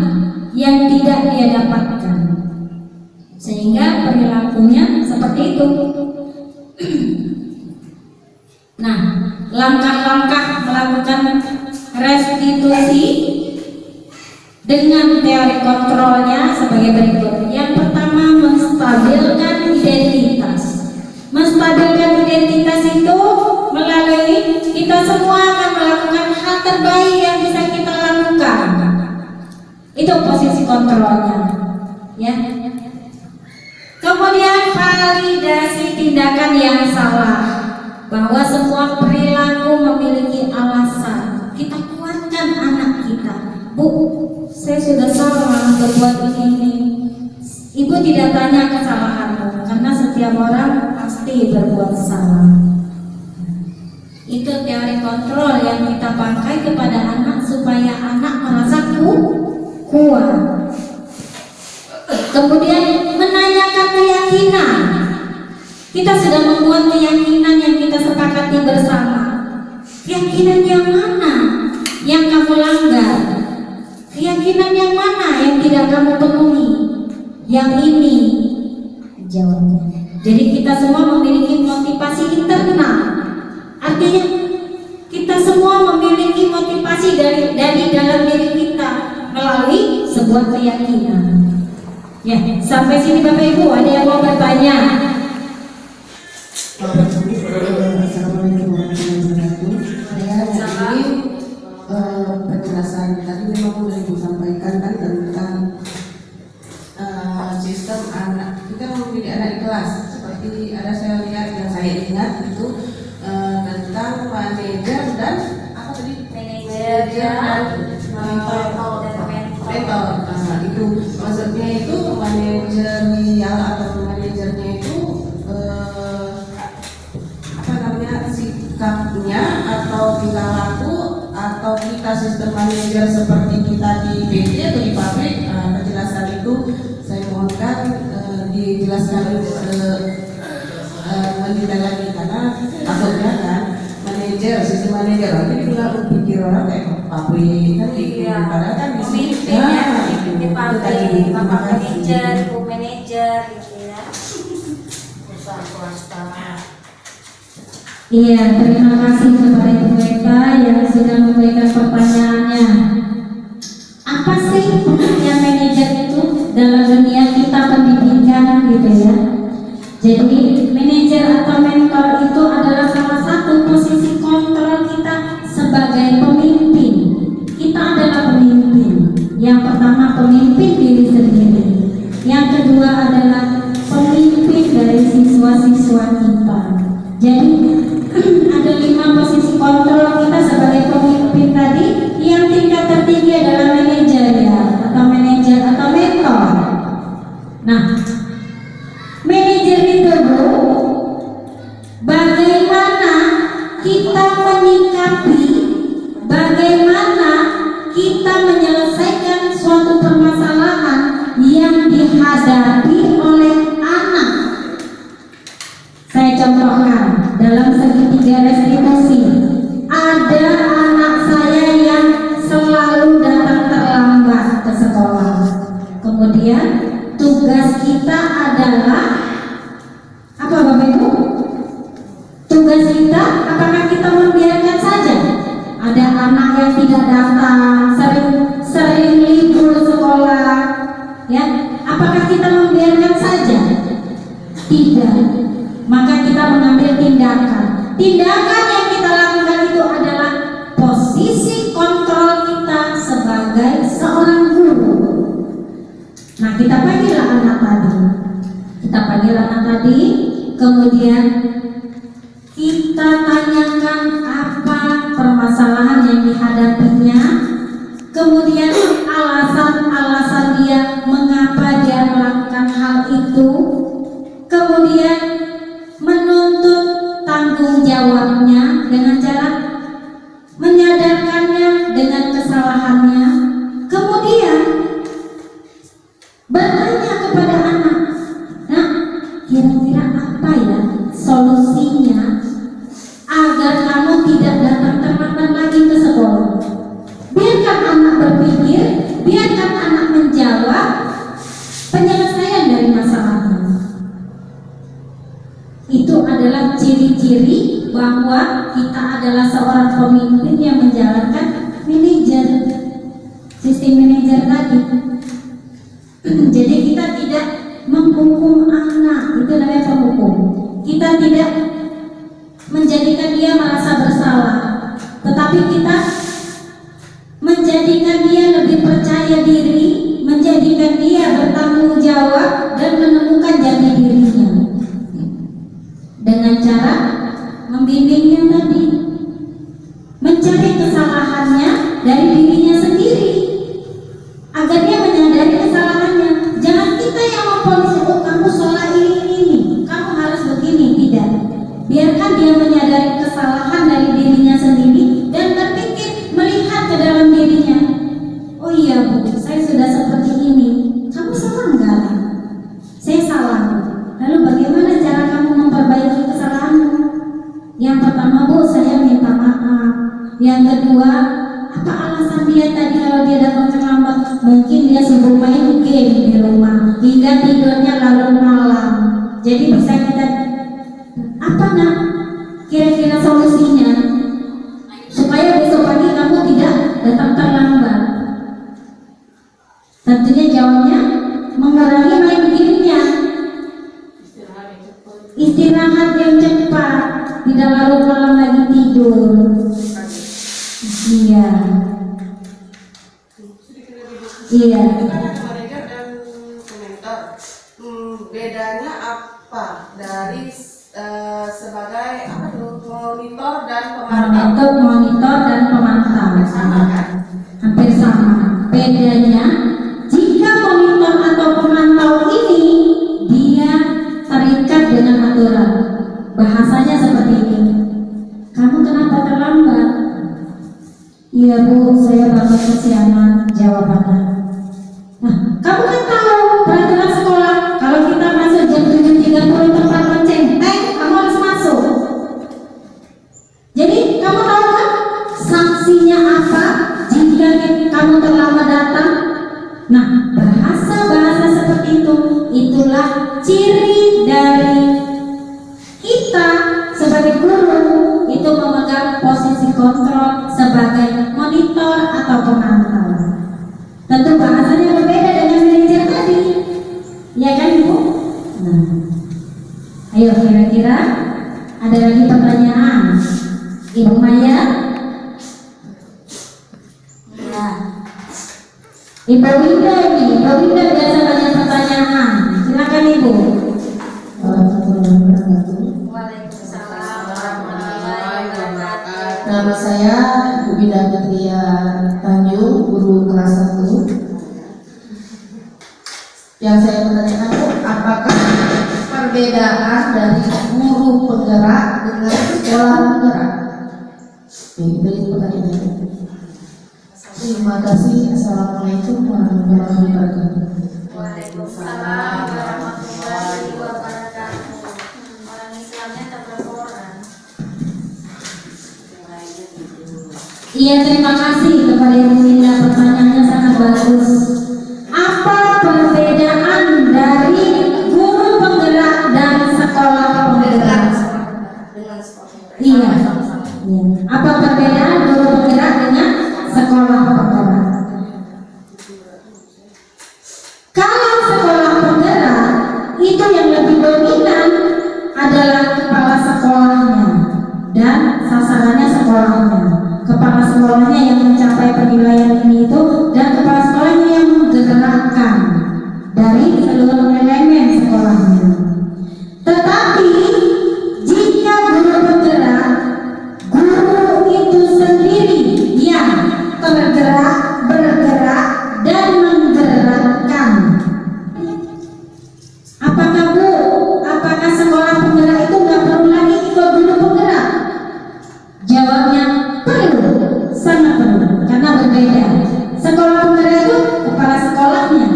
yang tidak dia dapatkan, sehingga perilakunya seperti itu. Nah, langkah-langkah melakukan restitusi dengan teori kontrolnya sebagai berikut. Yang pertama, menstabilkan identitas. Menstabilkan identitas itu melalui kita semua akan melakukan hal terbaik yang bisa kita lakukan. Itu posisi kontrolnya, ya. Kemudian validasi tindakan yang salah, bahwa semua perilaku memiliki alasan. Kita kuatkan anak kita. Bu, saya sudah salah berbuat ini. Ibu tidak tanya kesalahanmu, karena setiap orang pasti berbuat salah. Itu teori kontrol yang kita pakai kepada anak supaya anak merasa kuat. Kemudian menanyakan keyakinan. Kita sudah membuat keyakinan yang kita sepakati bersama. Keyakinan yang mana yang kamu langgar? Keyakinan yang mana yang tidak kamu penuhi? Yang ini jawabnya. Jadi kita semua memiliki motivasi internal. Artinya kita semua memiliki motivasi dari dalam diri kita melalui sebuah keyakinan. Ya, sampai sini Bapak Ibu, ada yang mau bertanya? Assalamualaikum warahmatullahi wabarakatuh. Saya penjelasan tadi memang sudah disampaikan kan tentang sistem anak. Kita mendidik anak di kelas. Seperti ada saya lihat yang saya ingat itu tentang manajer dan apa tadi? Manajer dan mentor. Mentor. Nah, itu maksudnya itu manajerial atau manajernya itu apa namanya, sikapnya atau tingkah laku atau kita sistem manajer seperti kita di PT atau di pabrik. Penjelasan itu saya mohonkan dijelaskan mendetail lagi, karena takutnya kan manajer, sistem manajer nanti dibilang pikir orang kayak pabrik kan gitu. Padahal kan di sini Pemimpin pabrik, bapak manajer, ibu manajer gitu ya. Perusahaan swasta. Iya, terima kasih kepada Ibu Eka yang sudah memberikan pertanyaannya. Apa sih pengertian manajer itu dalam dunia kita pendidikan gitu ya? Jadi manajer atau mentor itu adalah salah satu posisi kontrol kita sebagai pemimpin. Kita adalah pemimpin. Yang pertama pemimpin diri sendiri. Yang kedua adalah pemimpin dari siswa-siswa kita. Jadi ada 5 posisi kontrol kita sebagai pemimpin tadi. Yang tingkat tertinggi adalah manajer ya, atau manajer atau mentor. Nah, manajer itu Bu, bagaimana kita menyikapi, bagaimana kita menyelesaikan suatu permasalahan yang dihadapi oleh anak. Saya contohkan dalam segitiga restitusi. Ada anak saya yang selalu datang terlambat ke sekolah. Kemudian tugas kita adalah apa Bapak Ibu? Tugas kita, apakah kita membiarkan saja? Ada anak yang tidak datang, sering libur sekolah, ya? Apakah kita membiarkan saja? Tidak. Maka kita mengambil tindakan. Tindakan yang kita lakukan itu adalah posisi kontrol kita sebagai seorang guru. Nah, kita panggillah anak tadi. Kita panggil anak tadi, kemudian kita tanyakan apa permasalahan yang dihadapinya, kemudian alasan-alasan dia mengapa dia melakukan hal itu, kemudian menuntut tanggung jawabnya dengan cara menyadarkannya dengan kesalahannya, kemudian bertanya kepada anak, nah kira-kira apa ya solusinya agar kamu tidak datang terlambat lagi ke sekolah. Biarkan anak berpikir, biarkan anak menjawab penyelesaian dari masalahnya. Itu adalah ciri-ciri bahwa kita adalah seorang pemimpin yang menjalankan manajer, sistem manajer tadi. Jadi kita tidak menghukum anak, itu namanya penghukum. Kita tidak menjadikan dia merasa bersalah, tetapi kita menjadikan dia lebih percaya diri, menjadikan dia bertanggung jawab dan menemukan jati dirinya dengan cara membimbingnya tadi, mencari kesalahannya dari dirinya sendiri agar dia menyadari kesalahannya. Jangan kita yang memponis, oh kamu salah ini, kamu harus begini. Tidak, biarkan dia menyadari kesalahan dari dirinya sendiri dan berpikir, melihat ke dalam dirinya. Oh iya Bu, saya sudah seperti ini. Kamu salah enggak? Saya salah. Lalu bagaimana cara kamu memperbaiki kesalahanmu? Yang pertama Bu, saya minta maaf. Yang kedua, apa alasan dia tadi kalau dia datang terlambat? Mungkin dia sibuk main game di rumah hingga tidurnya larut malam. Jadi bisa kita apa nak? Kira-kira solusinya supaya besok pagi kamu tidak datang terlambat. Tentunya jawabnya mengurangi main game-nya, istirahat yang cepat, tidak larut malam lagi tidur. Iya. Iya. Itu kan ada manajer dan mentor. Bedanya apa dari sebagai apa tuh monitor dan pemantau? Monitor dan pemantau Sama kan? hampir sama. Bedanya jika monitor atau pemantau ini dia terikat dengan aturan. Bahasanya seperti ini. Kamu kenapa terlambat? Iya Bu, saya bangun kesiangan. Jawabannya. Nah, kamu kan tahu peraturan sekolah kalau kita masuk jam 7.30 tempat lonceng, kamu harus masuk. Jadi kamu tahu kan sanksinya apa jika kamu terlambat datang? Nah, bahasa-bahasa seperti itu, itulah ciri dari kita sebagai guru itu memegang posisi kontrol sebagai monitor atau pemantau. Tentu bahasanya berbeda dengan manajer tadi, ya kan Ibu? Nah, ayo kira-kira ada lagi pertanyaan, Ibu Maya? Ya. Ibu Winda ini, Ibu Winda biasa banyak pertanyaan. Silakan Ibu. Waalaikumsalam warahmatullahi wabarakatuh. Nama saya Bu Winda Fitria Tanjung, guru kelas 1. Yang saya menanyakan itu apakah perbedaan dari guru penggerak dengan sekolah penggerak? Itu pertanyaannya. Terima kasih. Assalamualaikum warahmatullahi wabarakatuh. Waalaikumsalam warahmatullahi wabarakatuh. Orang Islamnya tak berkoran. Iya, terima kasih kepada Ibu Winda, pertanyaannya sangat bagus. Apa perbedaan dari guru penggerak dan sekolah penggerak? Iya. Apa perbedaan guru penggerak dengan sekolah penggerak? Kalau sekolah penggerak itu yang lebih dominan adalah kepala sekolahnya dan sasarannya sekolahnya. Kepala sekolahnya yang mencapai penilaian ini itu dan kepala sekolahnya yang menggerakkan dari seluruh elemen sekolahnya. Tetapi jika guru penggerak, guru itu sendiri yang tergerak, bergerak dan menggerakkan. Apakah Bu, apakah sekolah penggerak itu nggak perlu lagi ikut guru penggerak? Jawabnya perlu, sangat perlu, karena berbeda. Sekolah penggerak itu kepala sekolahnya,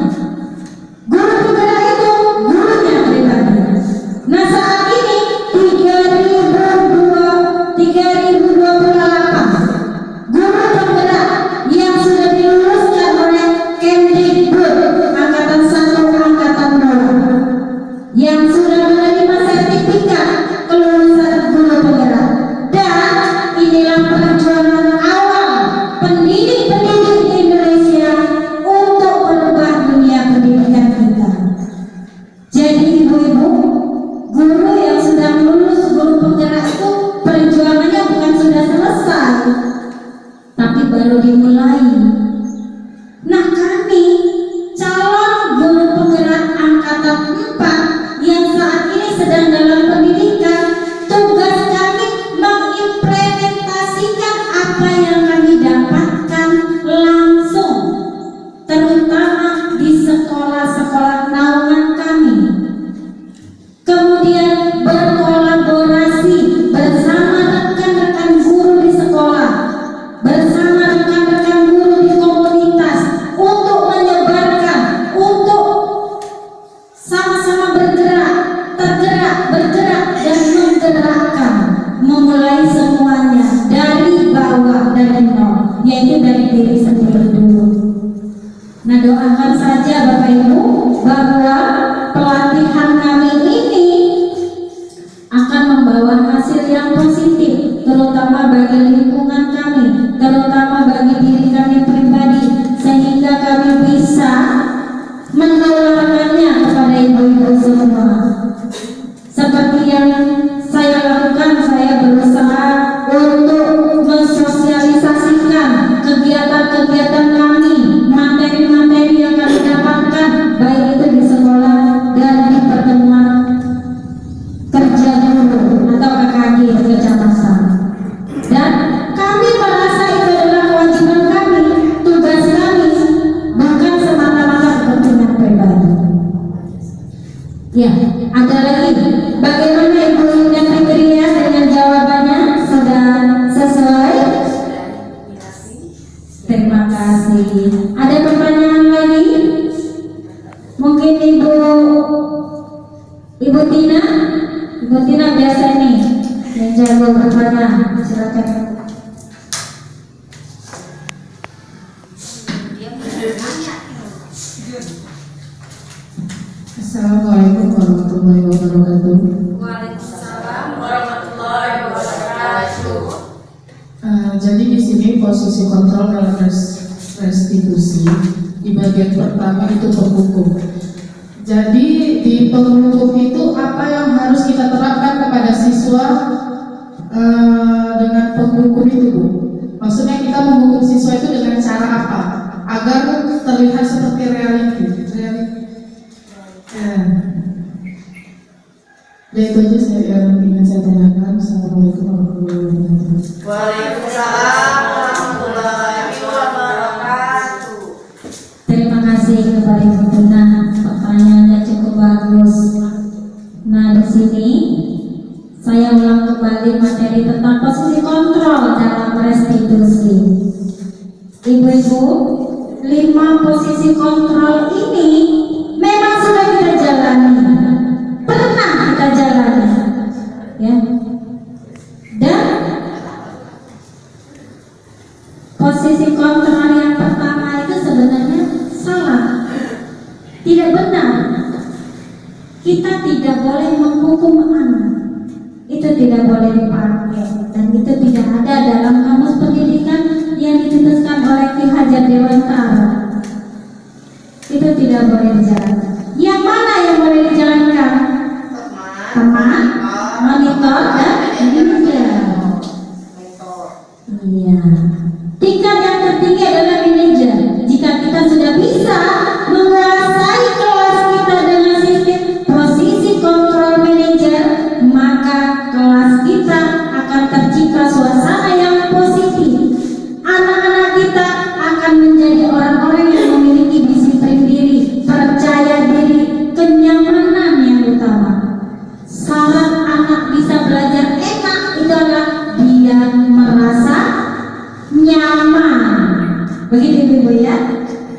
guru penggerak itu gurunya pribadi. Nah saat ini 3.028 guru penggerak yang sudah diluluskan oleh Kemdikbud Angkatan 1 Angkatan 2 yang sudah menerima sertifikat kelulusan guru penggerak. Dan inilah perjuangan awal pendidik-pendidik Indonesia untuk merubah dunia pendidikan kita. Jadi ibu-ibu, guru yang sudah lulus guru penggerak itu perjuangannya bukan sudah selesai, tapi baru dimulai. Nah kami calon guru penggerak angkatan 4 yang saat ini sedang dalam pendidikan, tugas kami mengimplementasikan apa yang kami dapatkan langsung, terutama di sekolah-sekolah naungan kami. Kemudian berkolaborasi bersama rekan-rekan guru di sekolah, bersama rekan-rekan guru di komunitas untuk menyebarkan, untuk sama-sama bergerak, tergerak, bergerak dan menggerakkan, memulai semuanya dari bawah, dari nol, yaitu dari diri sendiri dulu. Nah doakan saja Bapak Ibu bahwa pelatihan kami ini akan membawa hasil yang positif, terutama bagi lingkungan kami, terutama bagi diri kami pribadi, sehingga kami bisa menularkannya kepada ibu-ibu semua. Seperti yang saya lakukan, saya berusaha untuk mensosialisasikan kegiatan-kegiatan kami, materi-materi yang kami dapatkan, baik itu di sekolah Ya, ada lagi. Bagaimana Ibu dan Fitria dengan jawabannya? Sudah sesuai? Terima kasih. Ada pertanyaan lagi? Mungkin Ibu Tina? Ibu Tina biasa nih yang jago bertanya. Silakan. Assalamualaikum warahmatullahi wabarakatuh. Waalaikumsalam warahmatullahi wabarakatuh. Jadi di sini posisi kontrol dalam restitusi di bagian pertama itu penghukum. Jadi di penghukum itu apa yang harus kita terapkan kepada siswa dengan penghukum itu, Bu? Maksudnya kita menghukum siswa itu dengan cara apa agar terlihat seperti reality. Ya itu aja yang ingin saya tanyakan. Assalamualaikum warahmatullahi wabarakatuh. Waalaikumsalam warahmatullahi wabarakatuh. Terima kasih kepada Ibu Tina. Pertanyaannya cukup bagus. Nah, di sini saya ulang kembali materi tentang posisi kontrol dalam restitusi. Ibu-ibu, 5 posisi kontrol ini memang sudah kita jalani, pernah kita jalani, ya. Dan posisi kontrol yang pertama itu sebenarnya salah, tidak benar. Kita tidak boleh menghukum anak, itu tidak boleh dipakai, dan itu tidak ada dalam kamus pendidikan yang dicetuskan oleh Ki Hajar Dewantara. Itu tidak boleh dijalankan. Yang mana yang boleh dijalankan? Teman, monitor, dan manajer. Iya. Tingkat yang tertinggi adalah manajer. Jika kita sudah bisa menguasai kelas kita dengan sistem posisi kontrol manajer, maka kelas kita akan tercipta suasana yang positif. Anak-anak kita akan menjadi orang-orang yang memiliki disiplin diri, percaya diri, kenyamanan yang utama. Syarat anak bisa belajar enak itu adalah dia merasa nyaman. Begitu Ibu ya,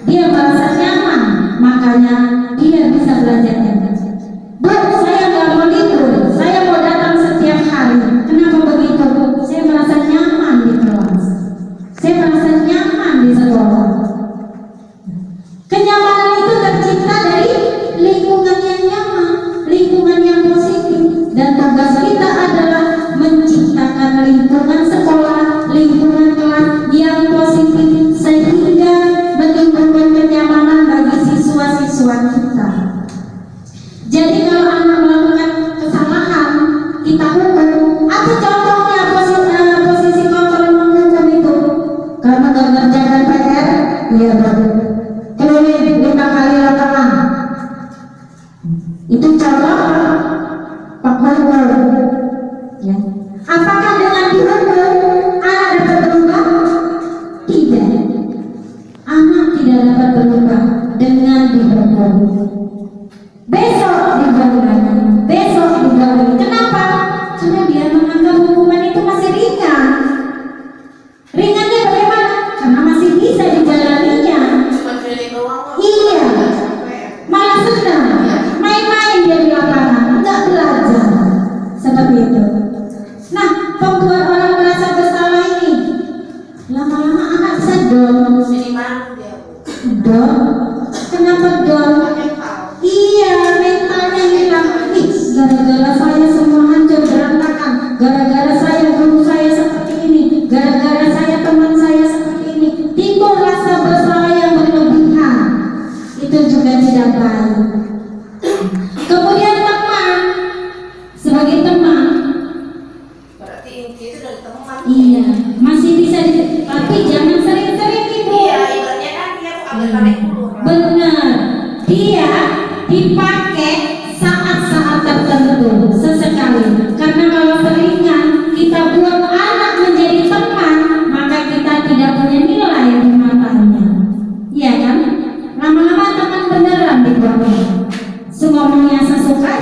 dia merasa nyaman, makanya dia bisa belajar enak. Bu, saya nggak mau libur, saya mau datang setiap hari. Kenapa begitu, Bu? Saya merasa nyaman di kelas, saya merasa nyaman di sekolah. Kenyamanan itu tercipta dari lingkungan yang nyaman, lingkungan yang positif, dan tugas kita adalah menciptakan lingkungan sekolah, lingkungan kelas yang positif sehingga menimbulkan kenyamanan bagi siswa-siswa kita. Jadi kalau anak melakukan kesalahan, kita hukum. Apa contohnya posisi kontrol menghukum itu? Karena nggak mengerjakan PR, iya baru keliling 5 kali lapangan. Itu contoh Pak Guru. Ya. Apakah dengan dihukum anak dapat berubah? Tidak. Anak tidak dapat berubah dengan dihukum. Besok digauli, besok digauli. Kenapa? Karena dia menganggap hukuman itu masih ringan. Ringannya bagaimana? Karena masih bisa dijalaninya. Iya, malah senang, main-main dia di lapangan, nggak belajar. Seperti itu. Nah, pembuat orang merasa bersalah ini, lama-lama anak bisa down. Down? Kenapa down? Iya, mentalnya hilang. Ih, gara-gara saya semua hancur berantakan, gara-gara saya guru saya seperti ini, gara-gara saya teman saya seperti ini. Timbul rasa bersalah yang berlebihan. Itu juga tidak baik. Kemudian teman, sebagai teman, Berarti inti itu dari teman. iya, masih bisa tapi jangan sering-sering Ibu. Iya, ibaratnya kan dia tuh ambil tarik dulu. Benar, dia dipakai saat-saat tertentu sesekali. Karena kalau seringnya kita buat anak menjadi teman, maka kita tidak punya nilai di matanya. Iya kan? Lama-lama teman beneran dibuat. Ngomongnya sesuka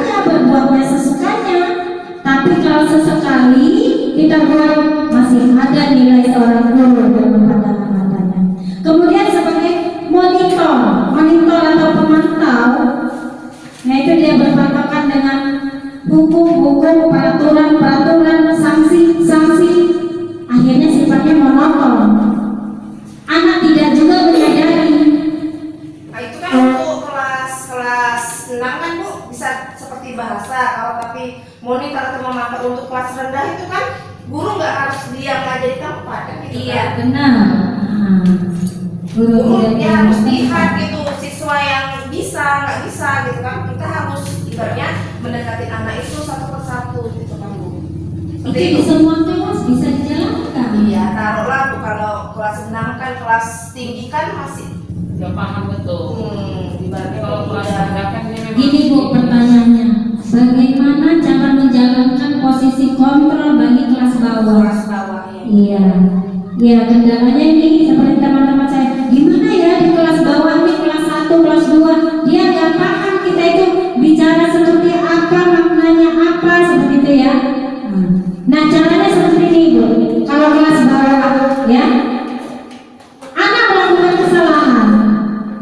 kita buat masih ada nilai seorang guru dalam pandangan matanya. Kemudian sebagai monitor atau pemantau, yaitu dia berpatokan dengan hukum-hukum, peraturan, sanksi, akhirnya sifatnya monoton. Anak tidak juga menyadari. Nah, itu kan untuk kelas 6 kan Bu bisa seperti bahasa, kalau tapi monitor atau memantau untuk kelas rendah itu kan guru nggak harus diam aja di tempat kan gitu. Iya, kan? benar. Guru Ya harus lihat gitu siswa yang bisa nggak bisa gitu kan, kita harus ibaratnya mendekati anak itu satu persatu gitu kan Bu. Itu di semua kelas bisa dijalankan. Iya, taruhlah Bu, kalau kelas 6 kan kelas tinggi kan masih Gak paham betul. ibaratnya Kalau kelas udah- rendah kan dia memang Gini Bu, pertanyaannya, bagaimana cara menjalankan posisi kontrol bagi kelas bawah? kelas bawah ya. Iya, kendalanya ini seperti teman-teman saya, gimana ya di kelas bawah ini, kelas 1, kelas 2, dia nggak paham kita itu bicara seperti apa, maknanya apa, seperti itu ya. Nah, caranya seperti ini Bu, kalau kelas bawah ya, anak melakukan kesalahan,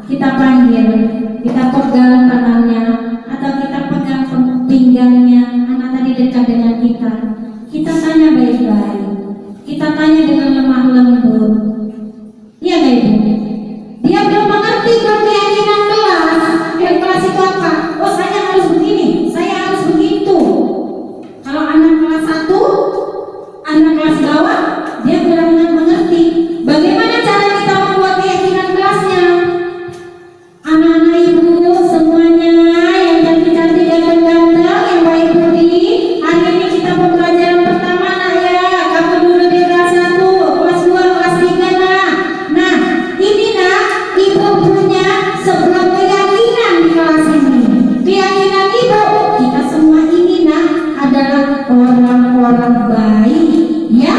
kita panggil, kita pegang tangannya, atau kita pegang pinggangnya, anak tadi dekat dengan kita tanya baik-baik, kita tanya dengan lemah lembut, iya nggak Ibu? Dia belum mengerti keyakinan kelas itu apa? Oh, saya harus begini, saya harus begitu. Kalau anak kelas 1, anak kelas bawah, dia benar-benar mengerti bagaimana cara kita membuat keyakinan kelasnya. Anak-anak Ibu semuanya yang cantik-cantik dan ganteng, yang baik budi, hari ini kita pembelajaran pertama nak ya. Kamu dulu di kelas 1, kelas 2, kelas 3 nak. Nah, ini nak, Ibu punya sebuah keyakinan di kelas ini. Keyakinan Ibu, kita semua ini nak adalah orang-orang baik, ya,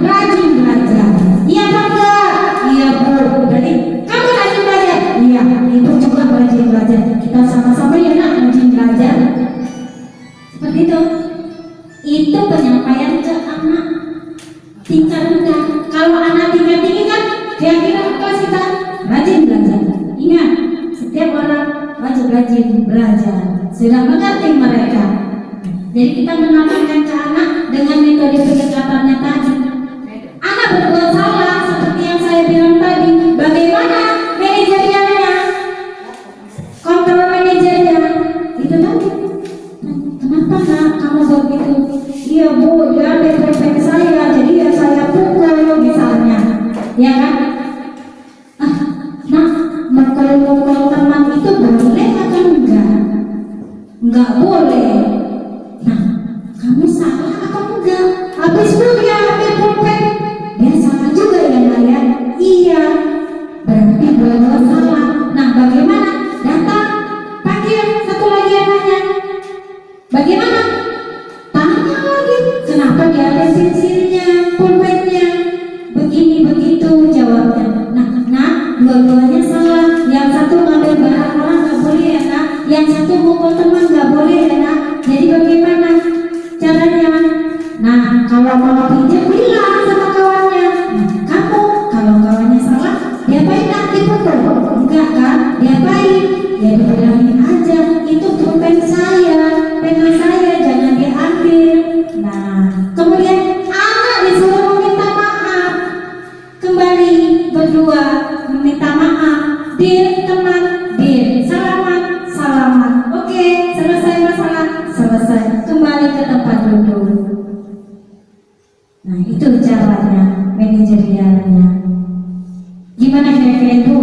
rajin belajar. Iya apa enggak? Iya Bu. Berarti kamu rajin belajar? Iya, Ibu juga rajin belajar. Kita sama-sama ya nak rajin belajar. Seperti itu. Itu penyampaian ke anak tingkat rendah. Kalau anak tingkat tinggi kan keyakinan kelas kita rajin belajar. Ingat, setiap orang wajib rajin belajar. Sudah mengerti mereka. Jadi kita menanamkan ke anak dengan metode pendekatannya tadi. Anak berbuat salah seperti yang saya bilang tadi. Bagaimana manajerialnya? Kontrol manajernya itu tadi. Kenapa nak kamu begitu? Iya Bu, ya DPP saya, jadi ya saya pukul misalnya, ya kan? Nah, mukul teman itu boleh atau enggak? Enggak boleh. Nah, kamu salah atau enggak? Habis itu dia ambil pulpen, dia salah juga ya nak ya? Iya, berarti dua-dua salah. Nah, bagaimana? Datang, panggil satu lagi anaknya. Bagaimana? Tanya lagi, kenapa dia ada pensilnya, pulpennya? Begini begitu jawabnya. Nah, dua-duanya salah. Yang satu ngambil barang orang nggak boleh ya nak. Yang satu mukul teman nggak boleh ya nak. Jadi bagaimana caranya? Nah, kalau mau pinjam bilang sama kawannya. Nah, kamu kalau kawannya salah, diapain nak? Dipukul? Enggak kan? Diapain? Ya dibilangin aja, itu pulpen saya, pena saya, jangan diambil. Nah, kemudian anak disuruh meminta maaf. Kembali berdua meminta maaf. Dir teman, dir salaman. Oke, selesai masalah, selesai. Kembali ke tempat duduk. Nah, itu caranya, manajerialnya. Gimana kira-kira Ibu?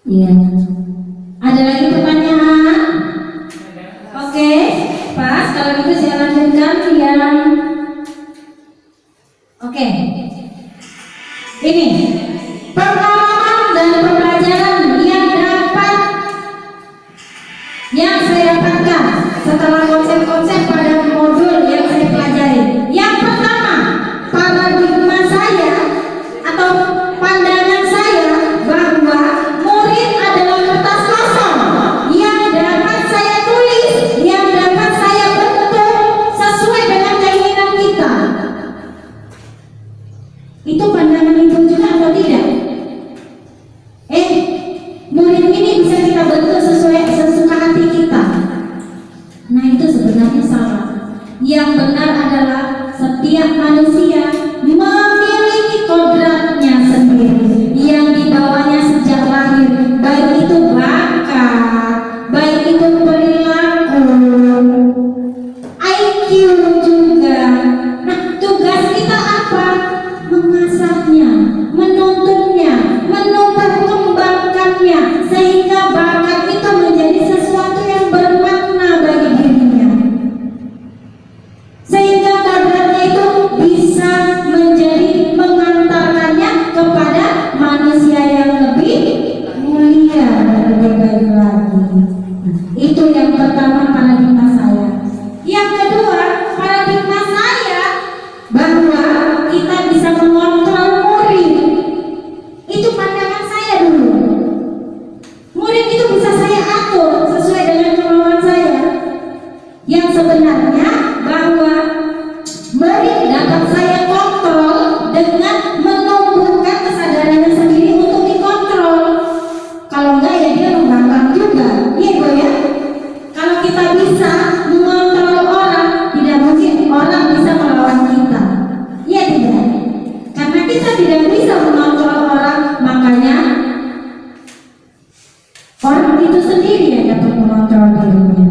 Iya. Ada lagi pertanyaan? Oke, pas. Kalau gitu saya lanjutkan yang. Oke. Ini pengalaman dan pembelajaran yang saya dapatkan setelah konsep-konsep pada modul yang saya pelajari. Yang pertama, paradigma saya atau pandangan saya bahwa murid adalah kertas kosong yang dapat saya tulis, yang dapat saya bentuk sesuai dengan keinginan kita bisa mengontrol orang, tidak mungkin orang bisa melawan kita. Iya tidak? Karena kita tidak bisa mengontrol orang, makanya orang itu sendiri yang dapat mengontrol dirinya.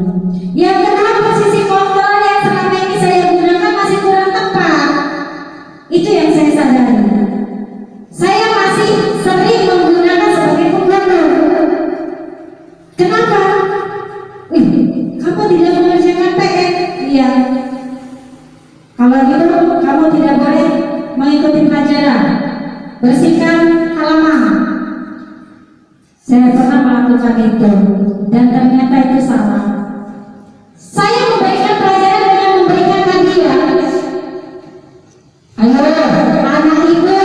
Ya, kenapa posisi kontrol yang selama ini saya gunakan masih kurang tepat? Itu yang saya sadari. Saya masih sering menggunakan sebagai pembantu. Kenapa? Kamu tidak mengerjakan PR. Iya. Kalau gitu kamu tidak boleh mengikuti pelajaran. Bersihkan halaman. Saya pernah melakukan itu dan ternyata itu salah. Saya memberikan pelajaran dengan memberikan hadiah. Ayo, anak ibu,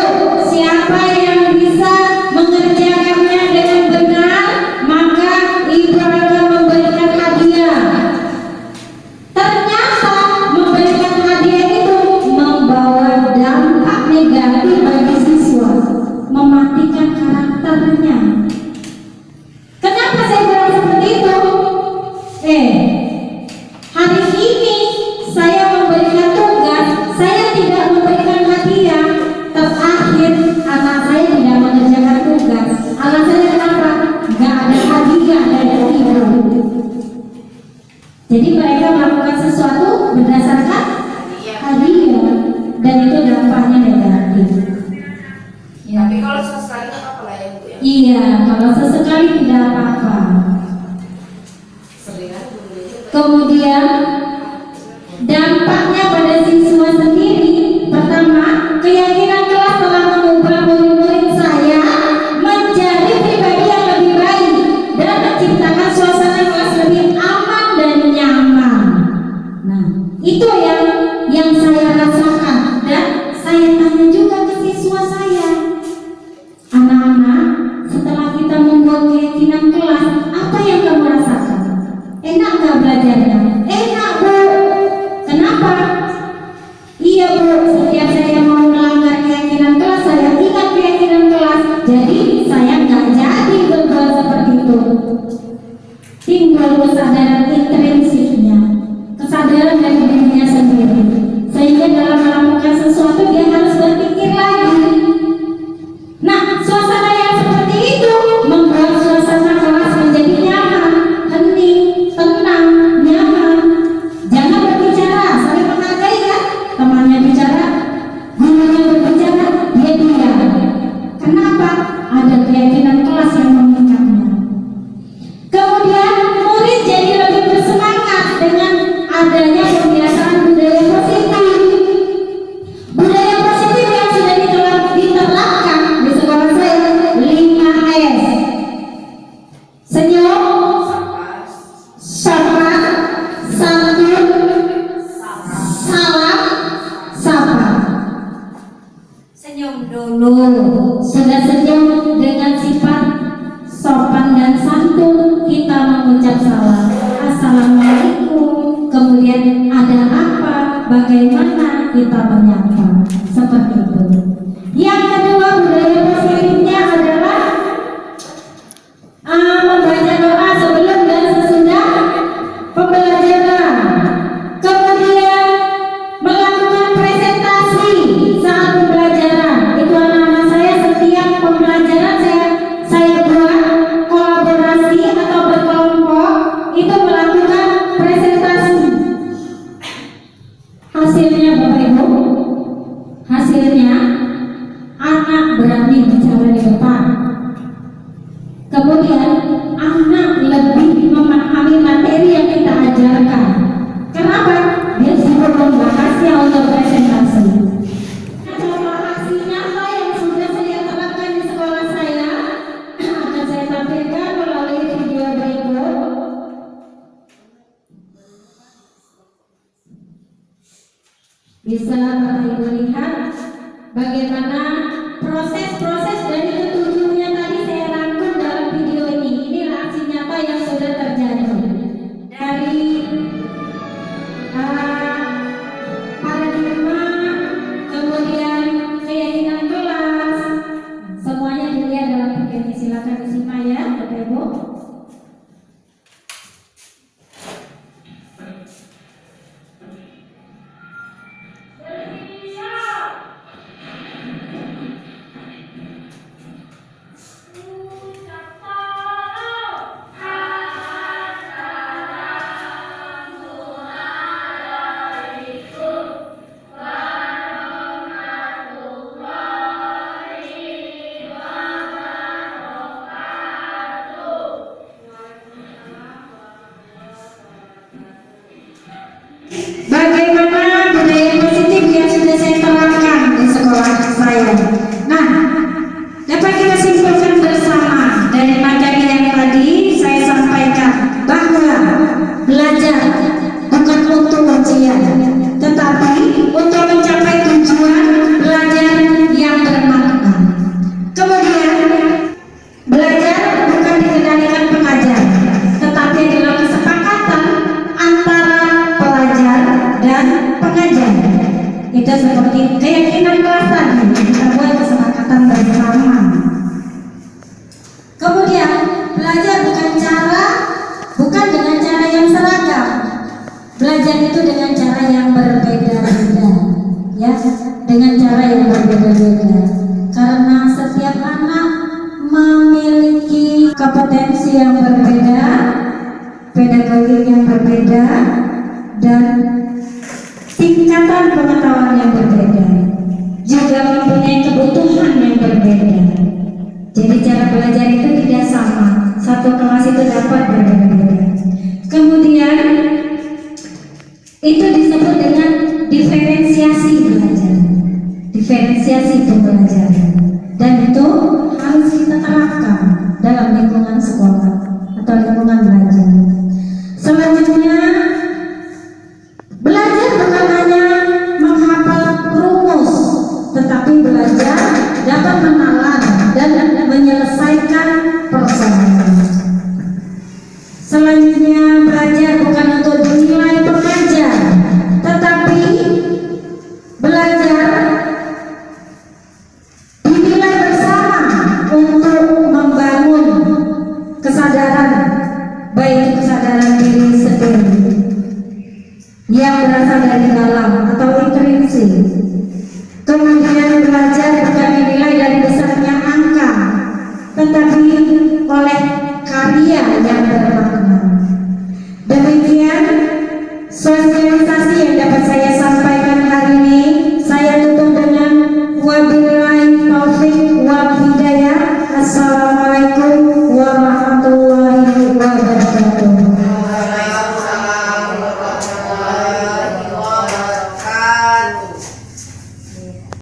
siapa yang bisa mengerjakannya dengan benar, maka ibu akan memberikan hadiah. Ternyata memberikan hadiah itu membawa dampak negatif bagi siswa, mematikan karakternya. Kenapa saya bilang seperti itu? Hari ini saya memberikan tugas, saya tidak memberikan hadiah. Terakhir anak saya tidak mengerjakan tugas. Alasannya kenapa? Gak ada hadiah dari ibu. Jadi mereka melakukan sesuatu berdasarkan hadiah, dan itu dampaknya negatif. Ya. Tapi kalau sesekali nggak apa-apa lah ya Bu ya. Iya, kalau sesekali tidak apa-apa. Kemudian dampaknya pada siswa sendiri, pertama, keyakinan kelas telah mengubah murid-murid saya menjadi pribadi yang lebih baik dan menciptakan suasana kelas lebih aman dan nyaman. Nah, itu yang saya rasakan, dan saya tanya juga ke siswa saya. Anak-anak, setelah kita membuat keyakinan kelas, apa yang kamu rasakan? Enak gak belajarnya? Enak Bu. Kenapa? Iya Bu, setiap saya mau melanggar keyakinan kelas, saya ingat keyakinan kelas, jadi saya gak jadi berbuat seperti itu. Timbul kesadaran intrinsiknya, kesadaran dari dirinya sendiri, sehingga dalam melakukan sesuatu dia harus berpikir lagi. Nah, suasana yang seperti itu membuat suasana kelas menjadi nyaman, hening, tenang, nyaman. Jangan berbicara, saling menghargai kan? Temannya bicara, gurunya berbicara, dia diam. Kenapa? Ada keyakinan kelas yang mengikatnya. Kemudian murid jadi lebih bersemangat dengan adanya pembiasaan budaya positif. Budaya positif yang sudah diterapkan di sekolah saya 5S. Senyum, sapa, santun, salam, sapa. Senyum dulu. Sudah senyum dengan sifat sopan dan santun, kita mengucap salam. Assalamualaikum. Kemudian ada apa? Bagaimana kita menyapa? Seperti itu. Yang kedua, budaya positifnya adalah membaca doa sebelum dan sesudah pembelajaran. Kemudian melakukan presentasi saat pembelajaran. Itu anak-anak saya setiap pembelajaran saya buat kolaborasi atau berkelompok, itu melakukan presentasi. Hasilnya Bapak Ibu, hasilnya anak berani bicara di depan. Kemudian anak lebih memahami materi yang kita ajarkan. Kenapa? Dia sibuk membahasnya untuk presentasi. Contoh aksi nyata yang sudah saya terapkan di sekolah saya akan saya tampilkan melalui video berikut. Bisa Bapak Ibu lihat bagaimana proses-proses dari ketujuhnya tadi saya rangkum dalam video ini. Inilah aksi nyata yang sudah terjadi dari paradigma, kemudian keyakinan kelas, semuanya dilihat dalam video ini. Silakan disimak ya Bapak Ibu. bagaimana budaya positif yang sudah saya terapkan di sekolah saya. Nah, dapat kita simpulkan bersama dari materi yang tadi saya sampaikan bahwa belajar bukan untuk ujian, tetapi untuk mencapai tujuan belajar yang bermakna. Kemudian, belajar bukan dikendalikan pengajar, tetapi adalah kesepakatan antara pelajar dan pengajar. Itu seperti keyakinan kelas tadi, kita buat kesepakatan bersama. Kemudian, belajar bukan dengan cara yang seragam. Belajar itu dengan cara yang berbeda-beda, ya, dengan cara yang berbeda-beda. Karena setiap anak memiliki kompetensi yang berbeda, pedagogi yang berbeda, dan tingkatan pengetahuan yang berbeda, juga mempunyai kebutuhan yang berbeda. Jadi cara belajar itu tidak sama, satu kelas itu dapat berbeda-beda. Kemudian itu disebut dengan diferensiasi belajar, diferensiasi pembelajaran, dan itu harus kita terapkan dalam lingkungan sekolah atau lingkungan belajar. Selanjutnya, belajar bukan hanya menghafal rumus, tetapi belajar dapat menalar dan menyelesaikan persoalan. Selanjutnya, belajar bukan untuk dinilai pengajar, tetapi belajar dinilai bersama untuk membangun kesadaran, baik kesadaran diri sendiri yang berasal dari dalam atau intrinsik. Kemudian belajar bukan dinilai dari besarnya angka, tetapi oleh karya yang